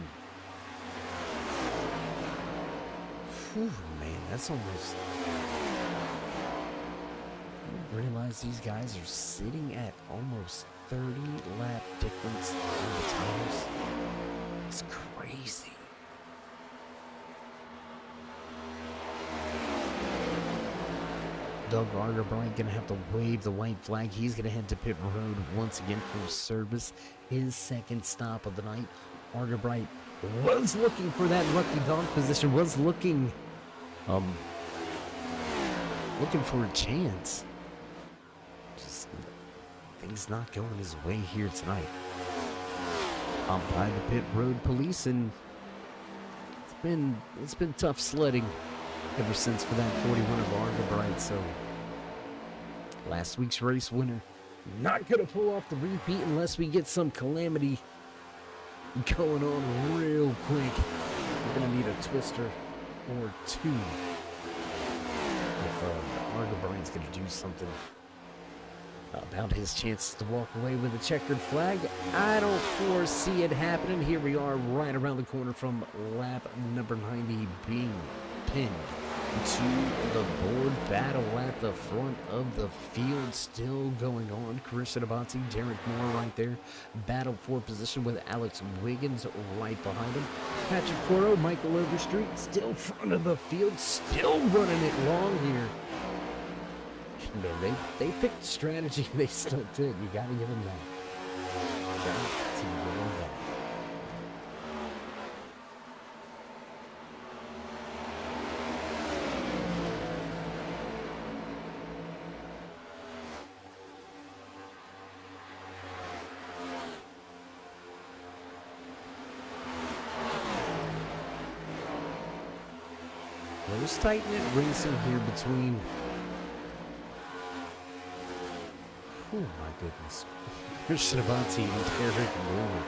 Whew, man, that's almost... I realize these guys are sitting at almost 30 lap difference on the tires. It's crazy. Doug Argerbright going to have to wave the white flag. He's going to head to pit road once again for service. His second stop of the night. Argerbright was looking for that lucky dog position, was looking for a chance. Just things not going his way here tonight. Up by the pit road police, and it's been tough sledding ever since for that 41 of Argerbright. So last week's race winner not gonna pull off the repeat unless we get some calamity going on real quick. We're gonna need a twister or two if Argerbright's gonna do something about his chances to walk away with a checkered flag. I don't foresee it happening. Here we are right around the corner from lap number 90 being pinned to the board. Battle at the front of the field still going on. Christian Amonte, Derek Moore right there. Battle for position with Alex Wiggins right behind him. Patrick Coro, Michael Overstreet still front of the field, still running it long here. Man, they picked strategy. They stuck to it. You gotta give them that. Got to give them that. There's tight-knit racing here between... Oh my goodness. Christian Amonte and Derek Moore.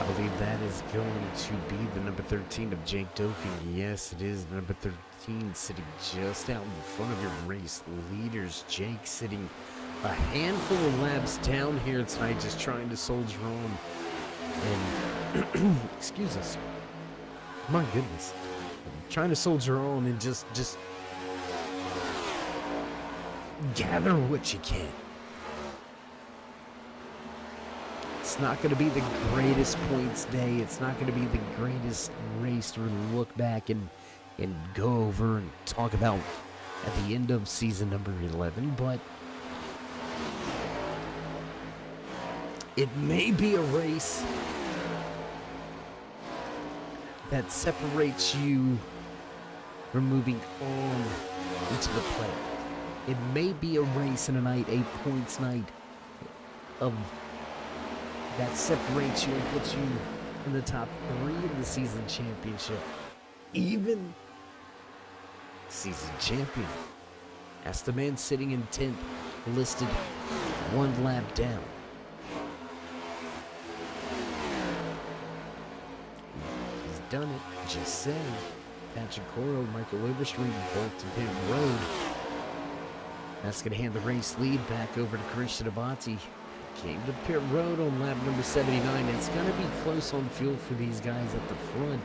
I believe that is going to be the number 13 of Jake Doping. Yes, it is number 13 sitting just out in front of your race leaders. Jake sitting a handful of laps down here tonight, just trying to soldier on. And excuse us. My goodness. Trying to soldier on and just gather what you can. It's not going to be the greatest points day. It's not going to be the greatest race to look back and go over and talk about at the end of season number 11, but it may be a race that separates you from moving on into the play. It may be a race in a night, a points night, of that separates you and puts you in the top 3 of the season championship. Even season champion. That's the man sitting in 10th, listed 1 lap down. He's done it, just saying. Patrick Coro, Michael Overstreet, both to pit road. That's going to hand the race lead back over to Christian Amonte. came to pit road on lap number 79. It's going to be close on fuel for these guys at the front.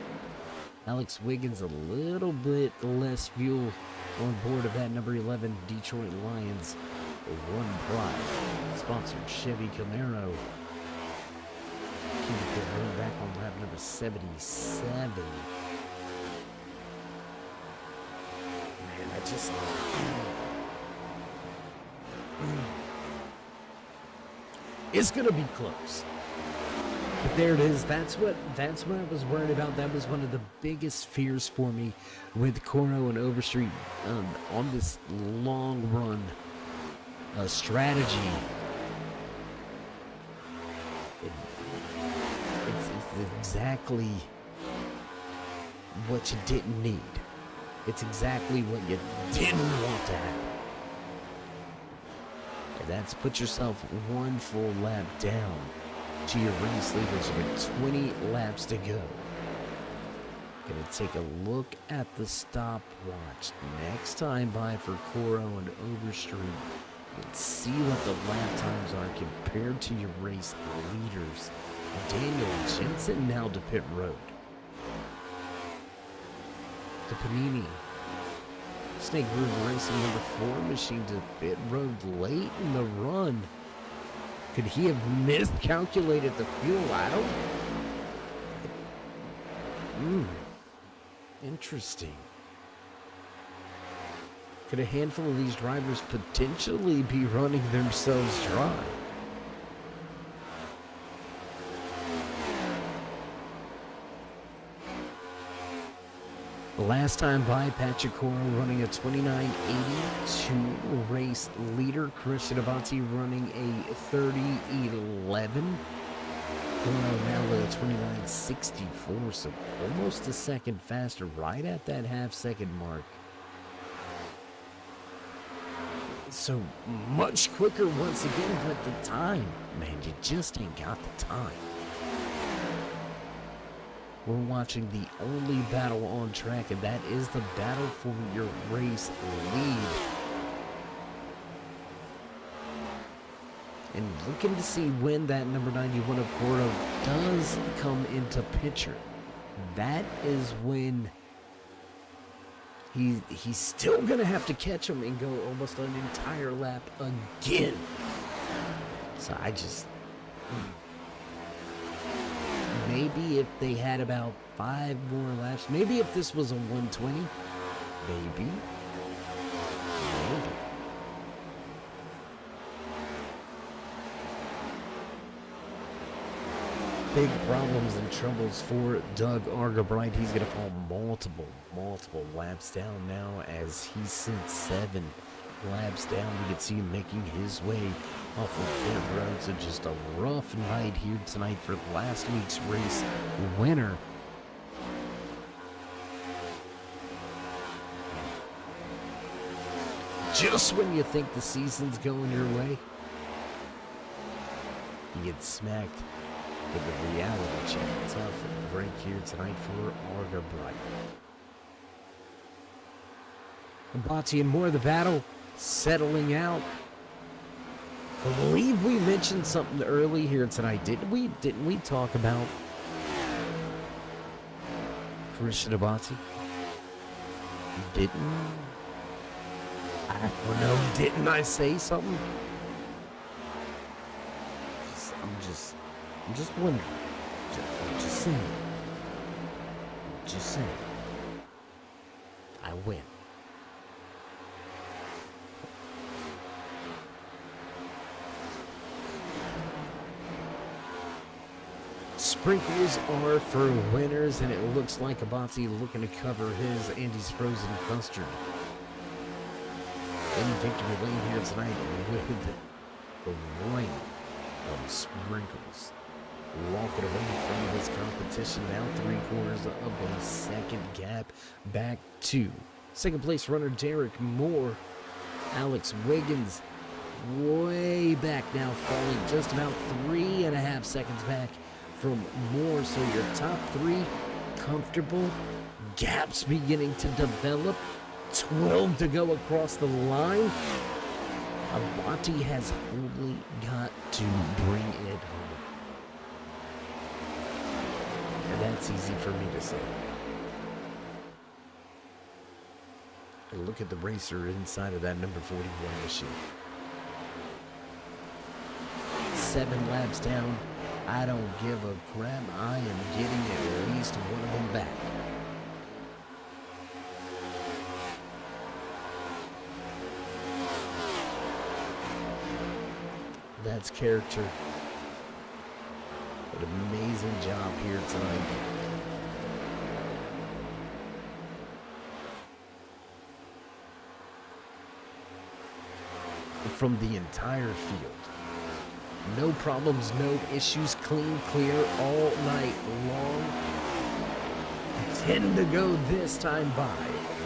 Alex Wiggins a little bit less fuel on board of that number 11 Detroit Lions. One Pride, sponsored Chevy Camaro. Came to pit road back on lap number 77. Man, I just... It's gonna be close. But there it is. That's what I was worried about. That was one of the biggest fears for me with Coro and Overstreet on this long run strategy. It's exactly what you didn't need. It's exactly what you didn't want to happen. And that's put yourself one full lap down to your race leaders with 20 laps to go. Gonna take a look at the stopwatch next time by for Coro and Overstreet and see what the lap times are compared to your race leaders. Daniel Jensen now to pit road. To Panini. Snake River Racing number 4 machine to pit road late in the run. Could he have miscalculated the fuel? I don't... Interesting. Could a handful of these drivers potentially be running themselves dry? Last time by, Patrick Coro running a 29.82 race leader. Christian Abate running a 30.11. Coro now with a 29.64, so almost a second faster, right at that half-second mark. So much quicker once again, but the time, man, you just ain't got the time. We're watching the only battle on track, and that is the battle for your race lead. And looking to see when that number 91 of Coro does come into picture. That is when he's still going to have to catch him and go almost an entire lap again. So I just... Maybe if they had about 5 more laps, maybe if this was a 120, maybe. Big problems and troubles for Doug Argabright. He's going to fall multiple laps down now as he sits 7 laps down. We can see him making his way off of pit road. So just a rough night here tonight for last week's race winner. Just when you think the season's going your way, you get smacked with the reality check. Tough break here tonight for Argabright. Abate and more of the battle settling out. I believe we mentioned something early here tonight, didn't we? Didn't we talk about Christian Abate? I don't know. Didn't I say something? I'm just wondering. I'm just saying. Just saying. I win. Sprinkles are for winners, and it looks like Abate looking to cover his Andy's Frozen Custard in victory lane here tonight with the rain of sprinkles. Walking away from his competition, now 3/4 of a second gap back to second place runner Derek Moore. Alex Wiggins way back now, falling just about 3.5 seconds back from Moore. So your top 3 comfortable. Gaps beginning to develop. 12 to go across the line. Abati has only got to bring it home. And that's easy for me to say. And look at the racer inside of that number 41 machine. 7 laps down. I don't give a crap. I am getting at least one of them back. That's character. An amazing job here tonight. From the entire field. No problems, no issues, clean, clear all night long. 10 to go this time by.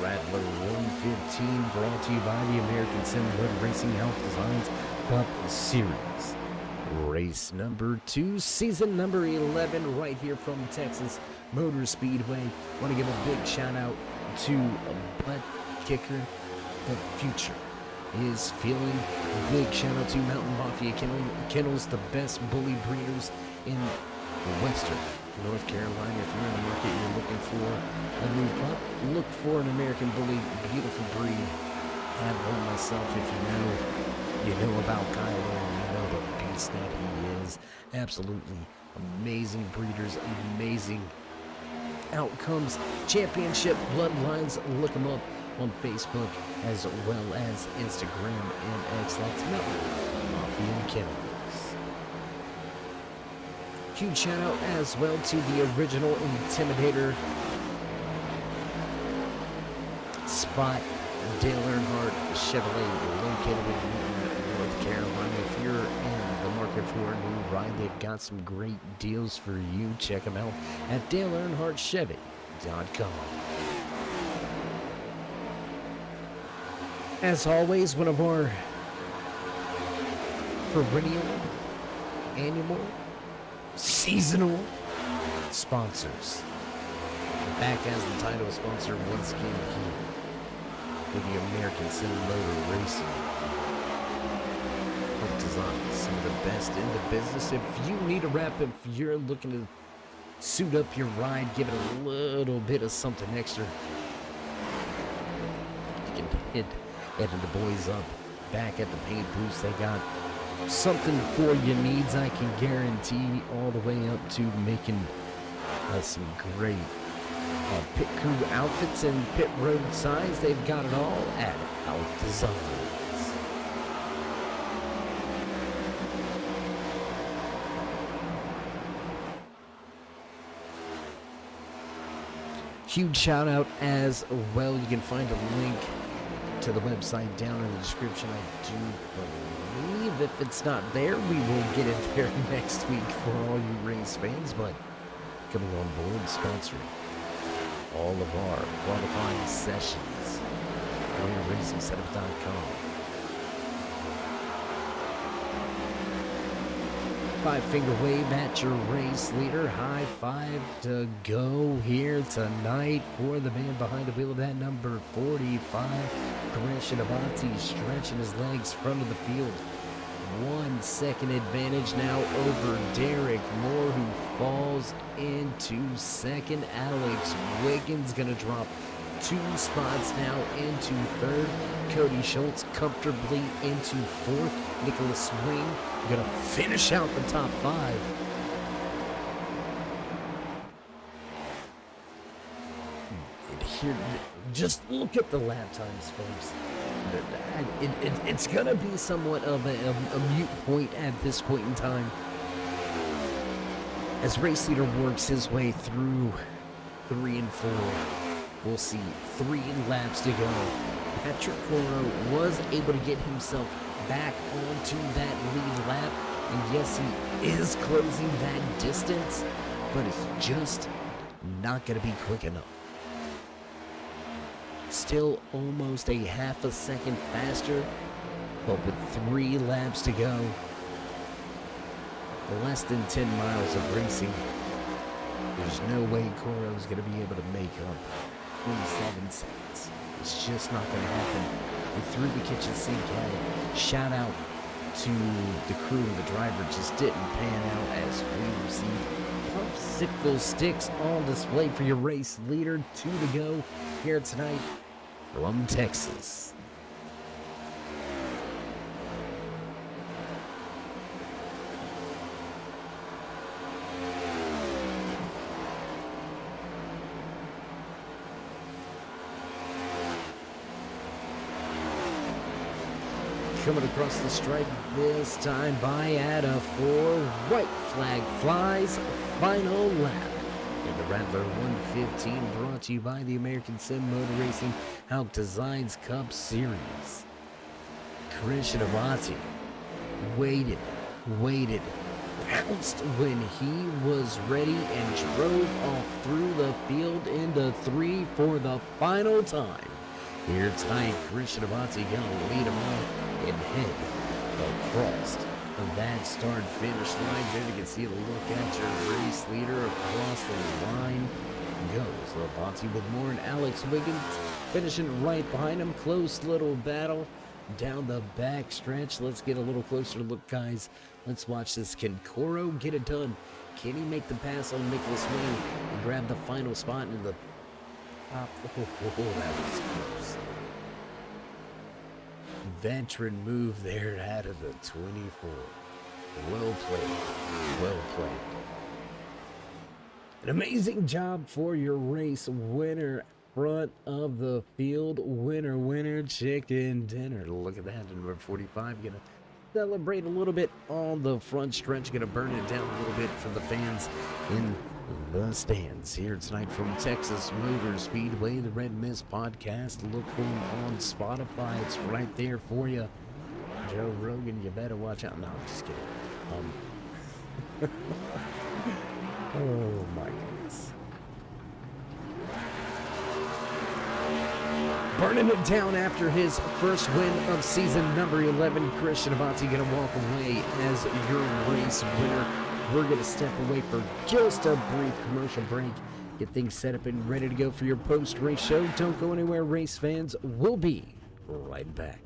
Rattler 115 brought to you by the American Sim Racing Health Designs Cup Series. Race number 2, season number 11, right here from Texas Motor Speedway. Want to give a big shout out to Butt Kicker, the future is feeling. A big shout out to Mountain Mafia Kennels, the best bully breeders in Western North Carolina. If you're in the market, you're looking for a new pup, look for an American bully, beautiful breed. Have one myself. If you know about Kylo, you know the beast that he is. Absolutely amazing breeders, amazing outcomes, championship bloodlines. Look them up on Facebook as well as Instagram and X. That's Mountain Mafia Kennels. Huge shout out as well to the original Intimidator spot, Dale Earnhardt Chevrolet, located in Newton, North Carolina. If you're in the market for a new ride, they've got some great deals for you. Check them out at DaleEarnhardtChevy.com. As always, one of our perennial, annual, seasonal sponsors. Back as the title sponsor once again here with the American Sim Motor Racing Health Designs. Some of the best in the business. If you need a wrap, if you're looking to suit up your ride, give it a little bit of something extra, you can hit the boys up back at the paint booths. They got something for your needs. I can guarantee all the way up to making some great pit crew outfits and pit road signs. They've got it all at Hauck Designs. Huge shout out as well. You can find a link to the website down in the description. I do believe if it's not there, we will get it there next week for all you race fans. But coming on board, sponsoring all of our qualifying sessions, RacingSetup.com. 5-finger wave at your race leader. High five to go here tonight for the man behind the wheel of that number 45. Christian Abati stretching his legs front of the field. 1 second advantage now over Derek Moore, who falls into second. Alex Wiggins gonna drop 2 spots now into third. Cody Schultz comfortably into fourth. Nicholas Swing gonna finish out the top 5. And here, just look at the lap times, folks. It's gonna be somewhat of a mute point at this point in time as race leader works his way through 3 and 4. We'll see 3 laps to go. Patrick Coro was able to get himself back onto that lead lap, and yes, he is closing that distance, but it's just not going to be quick enough. Still almost a half a second faster, but with 3 laps to go, less than 10 miles of racing, there's no way Coro's going to be able to make up 27 seconds. It's just not going to happen. and through the kitchen sink at it. Shout out to the crew and the driver just didn't pan out as we received popsicle sticks on display for your race leader. 2 to go here tonight from Texas. Coming across the stripe this time by at a 4. White flag flies. Final lap. In the Rattler 115 brought to you by the American A.S.M.R Motor Racing Hauck Designs Cup Series. Christian Abati waited, pounced when he was ready and drove off through the field into 3 for the final time. Here tonight, Christian Abati gonna lead him on and head across that start-finish line. There you can see the look at your race leader across the line. Goes Abati with more, and Alex Wiggins finishing right behind him. Close little battle down the back stretch. Let's get a little closer look, guys. Let's watch this. Can Coro get it done? Can he make the pass on Nicholas Wayne and grab the final spot in the top? Oh, that was close. Veteran move there out of the 24. Well played. Well played. An amazing job for your race winner. Front of the field. Winner, chicken dinner. Look at that. Number 45 gonna celebrate a little bit on the front stretch. Gonna burn it down a little bit for the fans in the stands here tonight from Texas Motor Speedway, the Red Mist podcast. Look for them on Spotify. It's right there for you. Joe Rogan, you better watch out. No, I'm just kidding. Oh my goodness. Burning it down after his first win of season number 11. Christian Abati gonna walk away as your race winner. We're going to step away for just a brief commercial break. Get things set up and ready to go for your post-race show. Don't go anywhere, race fans. We'll be right back.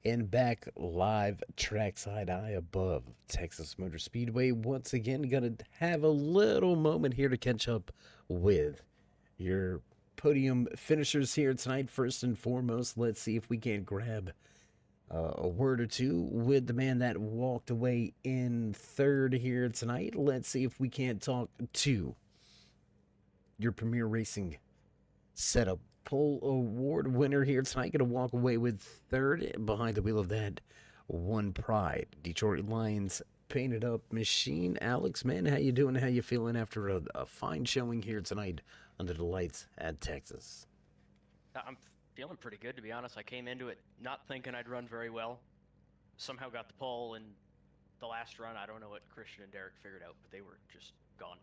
And back live trackside eye above Texas Motor Speedway. Once again, gonna have a little moment here to catch up with your podium finishers here tonight. First and foremost, let's see if we can grab a word or two with the man that walked away in third here tonight. Let's see if we can't talk to your Premier Racing setup pole award winner here tonight. Going to walk away with third behind the wheel of that one pride Detroit Lions painted up machine. Alex, man, how you doing? How you feeling after a fine showing here tonight under the lights at Texas? I'm feeling pretty good, to be honest. I came into it not thinking I'd run very well. Somehow got the pole in the last run. I don't know what Christian and Derek figured out, but they were just gone.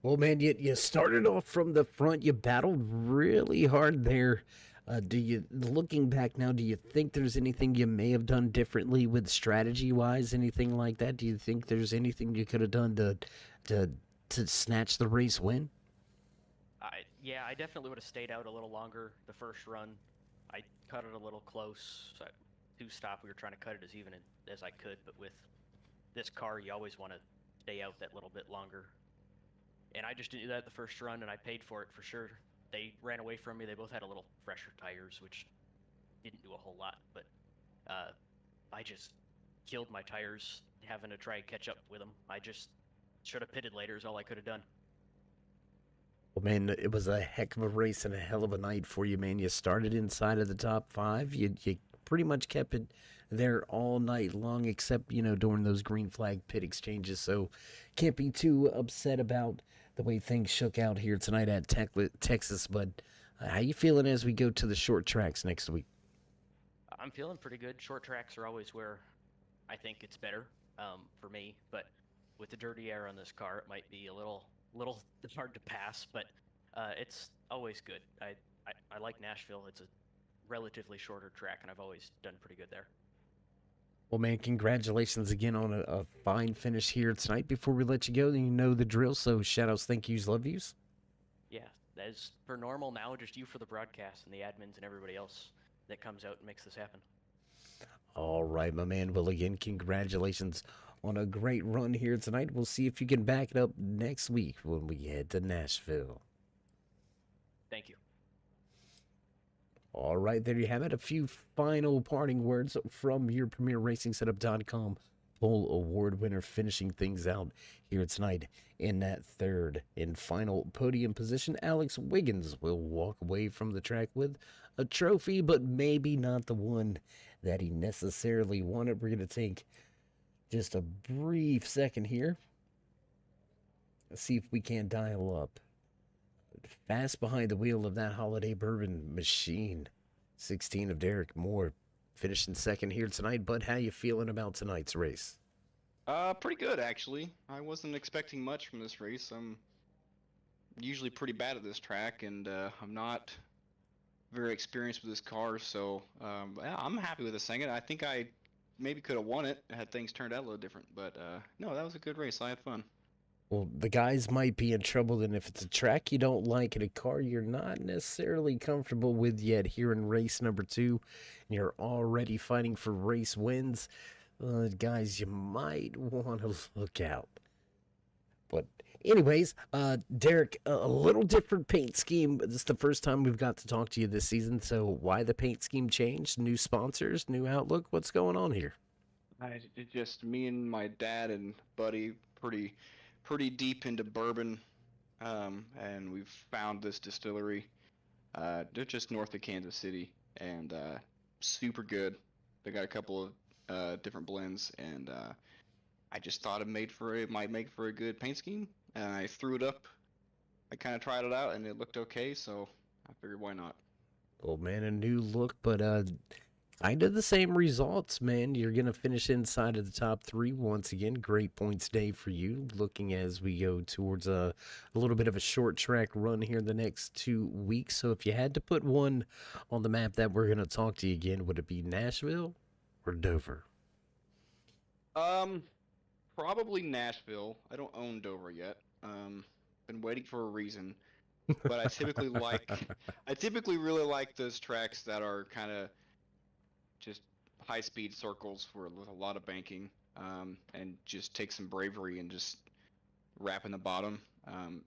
Well, man, you started off from the front. You battled really hard there. Looking back now, do you think there's anything you may have done differently with strategy wise, anything like that? Do you think there's anything you could have done to snatch the race win? Yeah, I definitely would have stayed out a little longer the first run. I cut it a little close. So two-stop, we were trying to cut it as even as I could, but with this car, you always want to stay out that little bit longer. And I just didn't do that the first run, and I paid for it for sure. They ran away from me. They both had a little fresher tires, which didn't do a whole lot, but I just killed my tires having to try and catch up with them. I just should have pitted later is all I could have done. Well, man, it was a heck of a race and a hell of a night for you, man. You started inside of the top five. You pretty much kept it there all night long, except, during those green flag pit exchanges. So can't be too upset about the way things shook out here tonight at Texas. But how you feeling as we go to the short tracks next week? I'm feeling pretty good. Short tracks are always where I think it's better for me, but with the dirty air on this car, it might be a little hard to pass, but it's always good. I like Nashville. It's a relatively shorter track, and I've always done pretty good there. Well, man, congratulations again on a fine finish here tonight. Before we let you go, you know the drill, so shout-outs, thank yous, love yous. Yeah, as per normal now, just you for the broadcast and the admins and everybody else that comes out and makes this happen. All right, my man. Well, again, congratulations on a great run here tonight. We'll see if you can back it up next week when we head to Nashville. Thank you. All right, there you have it. A few final parting words from your PremierRacingSetup.com pole award winner, finishing things out here tonight in that third and final podium position. Alex Wiggins will walk away from the track with a trophy, but maybe not the one that he necessarily wanted. We're going to take just a brief second here. Let's see if we can dial up. Fast behind the wheel of that holiday bourbon machine. 16 of Derek Moore finishing second here tonight. Bud, how you feeling about tonight's race? Pretty good actually. I wasn't expecting much from this race. I'm usually pretty bad at this track, and I'm not very experienced with this car, so yeah, I'm happy with this thing. I think I maybe could have won it had things turned out a little different, but no, that was a good race. I had fun. Well, the guys might be in trouble then if it's a track you don't like and a car you're not necessarily comfortable with yet here in race number 2, and you're already fighting for race wins. Guys, you might want to look out. But anyways, Derek, a little different paint scheme. This is the first time we've got to talk to you this season, so why the paint scheme changed? New sponsors, new outlook? What's going on here? It just me and my dad and buddy pretty deep into bourbon, and we've found this distillery. They're just north of Kansas City, and super good. They got a couple of different blends, and I just thought it might make for a good paint scheme, and I threw it up. I kind of tried it out, and it looked okay, so I figured why not. Oh man, a new look, but kind of the same results, man. You're going to finish inside of the top 3 once again. Great points day for you. Looking as we go towards a little bit of a short track run here the next 2 weeks. So if you had to put one on the map that we're going to talk to you again, would it be Nashville or Dover? Probably Nashville. I don't own Dover yet. Been waiting for a reason, but I typically really like those tracks that are kind of just high-speed circles with a lot of banking, and just take some bravery and just wrap in the bottom.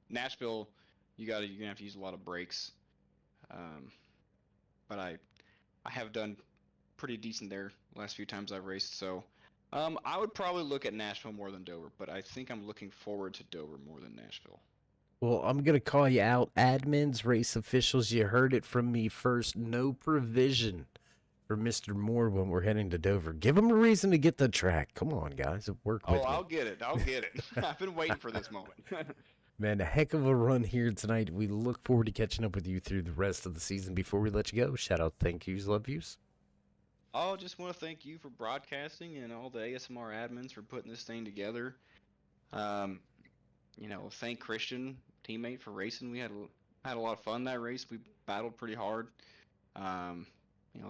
Nashville, you're gonna have to use a lot of brakes, um, but I have done pretty decent there last few times I've raced. So I would probably look at Nashville more than Dover, but I think I'm looking forward to Dover more than Nashville. Well, I'm going to call you out. Admins, race officials, you heard it from me first. No provision for Mr. Moore when we're heading to Dover. Give him a reason to get the track. Come on, guys. Work with Oh, me. I'll get it. I'll get it. I've been waiting for this moment. Man, a heck of a run here tonight. We look forward to catching up with you through the rest of the season. Before we let you go, shout out, thank yous, love yous. I just want to thank you for broadcasting and all the A.S.M.R admins for putting this thing together. Um, thank Christian, teammate, for racing. We had a lot of fun that race. We battled pretty hard.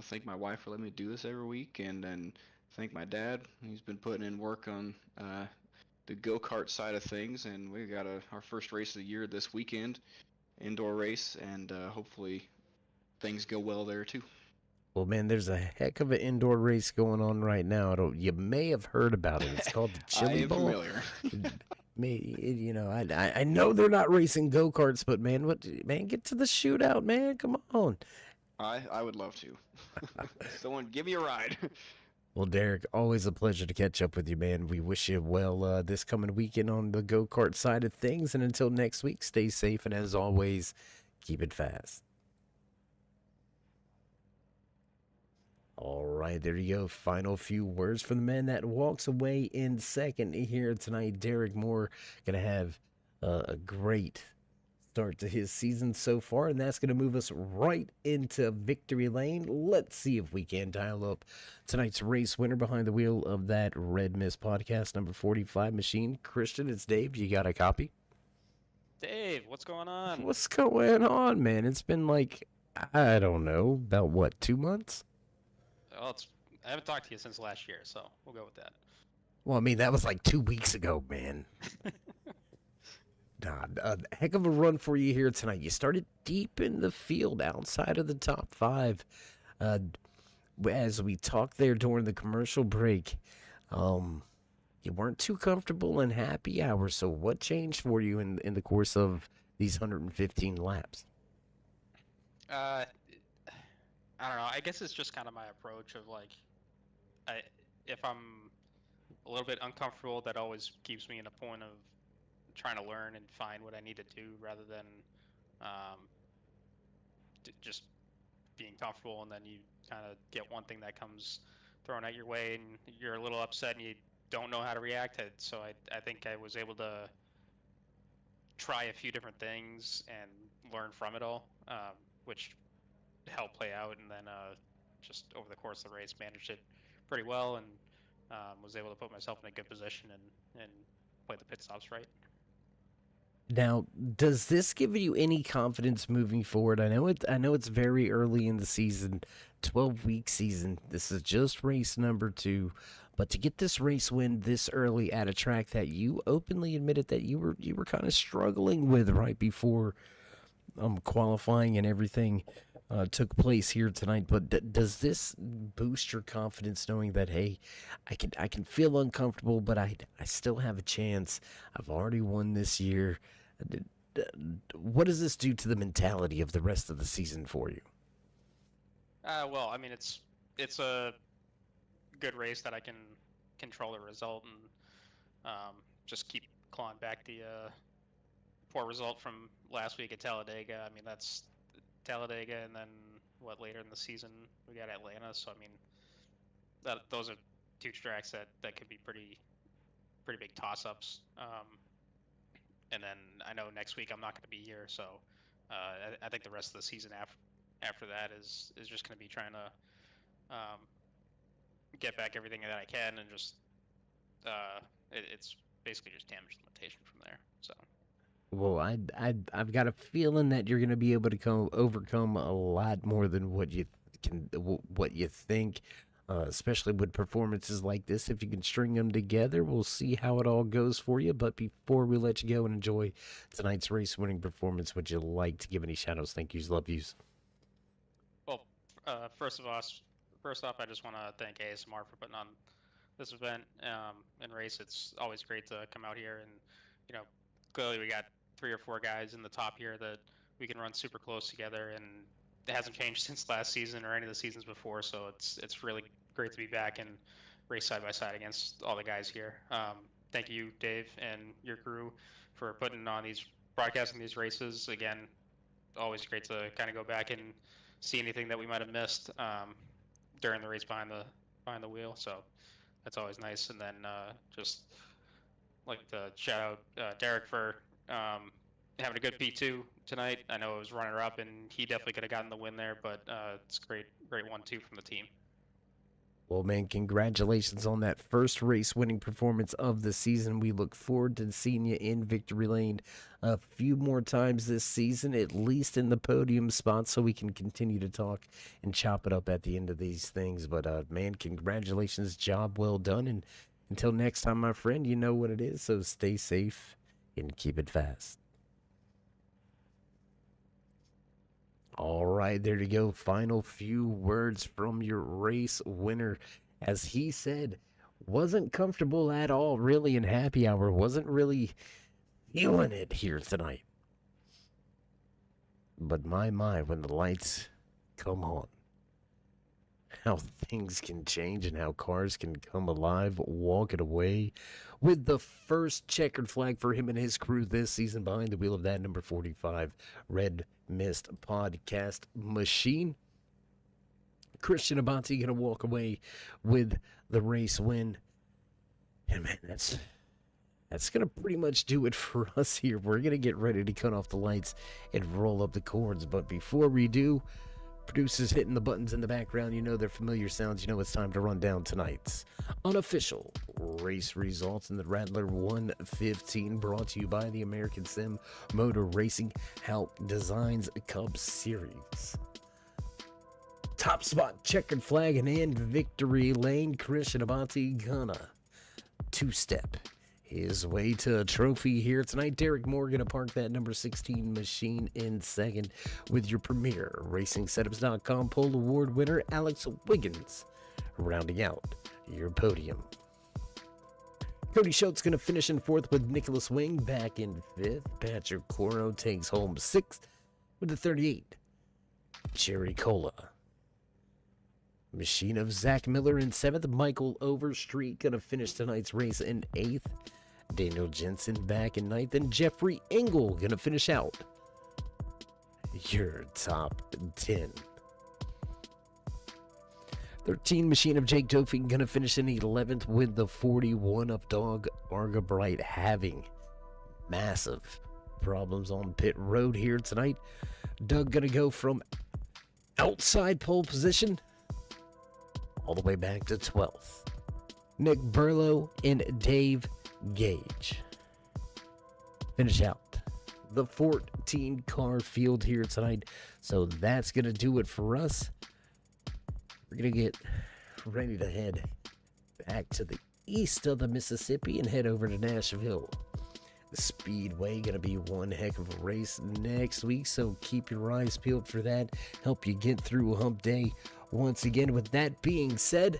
Thank my wife for letting me do this every week, and then thank my dad. He's been putting in work on the go-kart side of things, and we got our first race of the year this weekend, indoor race, and hopefully things go well there too. Well, man, there's a heck of an indoor race going on right now. You may have heard about it. It's called the I Chili am Bowl. familiar. I know they're not racing go-karts, but man, get to the shootout, man. Come on. I would love to. Someone give me a ride. Well, Derek, always a pleasure to catch up with you, man. We wish you well this coming weekend on the go-kart side of things. And until next week, stay safe. And as always, keep it fast. All right, there you go. Final few words from the man that walks away in second here tonight. Derek Moore going to have a great start to his season so far, and that's going to move us right into victory lane. Let's see if we can dial up tonight's race winner behind the wheel of that Red Mist podcast number 45 machine. Christian, it's Dave. You got a copy? Dave, what's going on? What's going on, man? It's been like, I don't know, about what, 2 months? Well, I haven't talked to you since last year, so we'll go with that. Well, I mean, that was like 2 weeks ago, man. A heck of a run for you here tonight. You started deep in the field outside of the top 5. As we talked there during the commercial break, you weren't too comfortable in happy hour. So what changed for you in the course of these 115 laps? I don't know. I guess it's just kind of my approach of like, if I'm a little bit uncomfortable, that always keeps me in a point of trying to learn and find what I need to do rather than just being comfortable, and then you kind of get one thing that comes thrown at your way and you're a little upset and you don't know how to react to it. So I think I was able to try a few different things and learn from it all, which helped play out, and then just over the course of the race managed it pretty well, and was able to put myself in a good position and play the pit stops right. Now, does this give you any confidence moving forward? I know it's very early in the season, 12-week season. This is just race number 2, but to get this race win this early at a track that you openly admitted that you were kind of struggling with right before qualifying and everything took place here tonight. But does this boost your confidence knowing that, hey, I can feel uncomfortable, but I still have a chance. I've already won this year. What does this do to the mentality of the rest of the season for you? Well, I mean, it's a good race that I can control the result and just keep clawing back the poor result from last week at Talladega. I mean, that's Talladega, and then later in the season we got Atlanta. So I mean, those are 2 tracks that could be pretty big toss-ups. And then I know next week I'm not going to be here, so I think the rest of the season after that is just going to be trying to get back everything that I can, and just it's basically just damage limitation from there. So. Well, I've got a feeling that you're going to be able to overcome a lot more than what you think, especially with performances like this. If you can string them together, we'll see how it all goes for you. But before we let you go and enjoy tonight's race-winning performance, would you like to give any shout-outs, thank yous, love yous? Well, first of all, first off, I just want to thank A.S.M.R for putting on this event and race. It's always great to come out here, and clearly we got 3 or 4 guys in the top here that we can run super close together, and it hasn't changed since last season or any of the seasons before. So it's really great to be back and race side by side against all the guys here. Thank you, Dave, and your crew for putting on broadcasting these races. Again, always great to kind of go back and see anything that we might have missed during the race behind the wheel. So that's always nice. And then just like to shout out Derek for having a good P2 tonight. I know it was runner up, and he definitely could have gotten the win there, but it's great 1-2 from the team. Well, man, congratulations on that first race winning performance of the season. We look forward to seeing you in victory lane a few more times this season, at least in the podium spot, so we can continue to talk and chop it up at the end of these things. But, man, congratulations. Job well done. And until next time, my friend, you know what it is, so stay safe and keep it fast. All right, there you go. Final few words from your race winner. As he said, wasn't comfortable at all, really, in happy hour. Wasn't really feeling it here tonight. But my, when the lights come on, how things can change and how cars can come alive, walking away with the first checkered flag for him and his crew this season behind the wheel of that number 45 Red Mist podcast machine. Christian Abate gonna walk away with the race win. And man, that's gonna pretty much do it for us here. We're gonna get ready to cut off the lights and roll up the cords, but before we do, producers hitting the buttons in the background, you know their familiar sounds. You know it's time to run down tonight's unofficial race results in the Rattler 115, brought to you by the American Sim Motor Racing Hauck Designs Cup Series. Top spot, checkered flag, and victory lane. Christian Abate gonna two-step his way to a trophy here tonight. Derek Moore gonna park that number 16 machine in second, with your premier RacingSetups.com poll award winner Alex Wiggins rounding out your podium. Cody Schultz gonna finish in fourth, with Nicholas Wing back in fifth. Patrick Coro takes home sixth with the 38 Cherry Cola. Machine of Zach Miller in seventh. Michael Overstreet gonna finish tonight's race in eighth. Daniel Jensen back in ninth, and Jeffrey Engel gonna finish out your top 10. 13 Machine of Jake Dofing gonna finish in 11th, with the 41 of Dog Argabright having massive problems on pit road here tonight. Doug gonna go from outside pole position all the way back to 12th. Nick Burlow and Dave Gage finish out the 14 car field here tonight. So that's gonna do it for us. We're gonna get ready to head back to the east of the Mississippi and head over to Nashville. The Speedway gonna be one heck of a race next week, so keep your eyes peeled for that. Help you get through hump day once again. With that being said,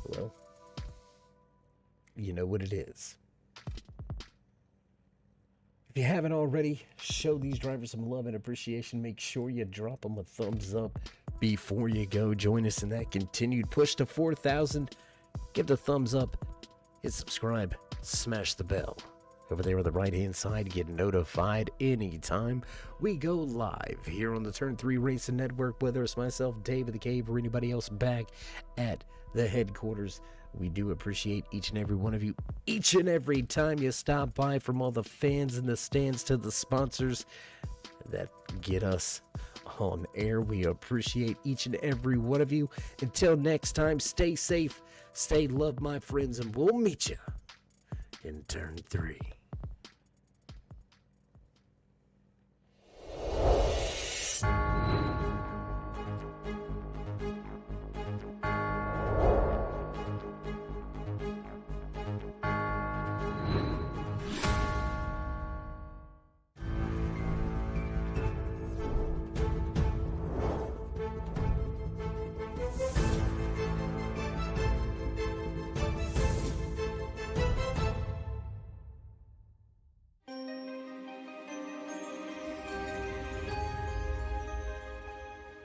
well, you know what it is. If you haven't already, show these drivers some love and appreciation. Make sure you drop them a thumbs up before you go. Join us in that continued push to 4,000. Give the thumbs up, hit subscribe, smash the bell. Over there on the right-hand side, get notified anytime we go live here on the Turn 3 Racing Network, whether it's myself, Dave of the Cave, or anybody else back at the headquarters. We do appreciate each and every one of you, each and every time you stop by, from all the fans in the stands to the sponsors that get us on air. We appreciate each and every one of you. Until next time, stay safe, stay loved, my friends, and we'll meet you in Turn 3.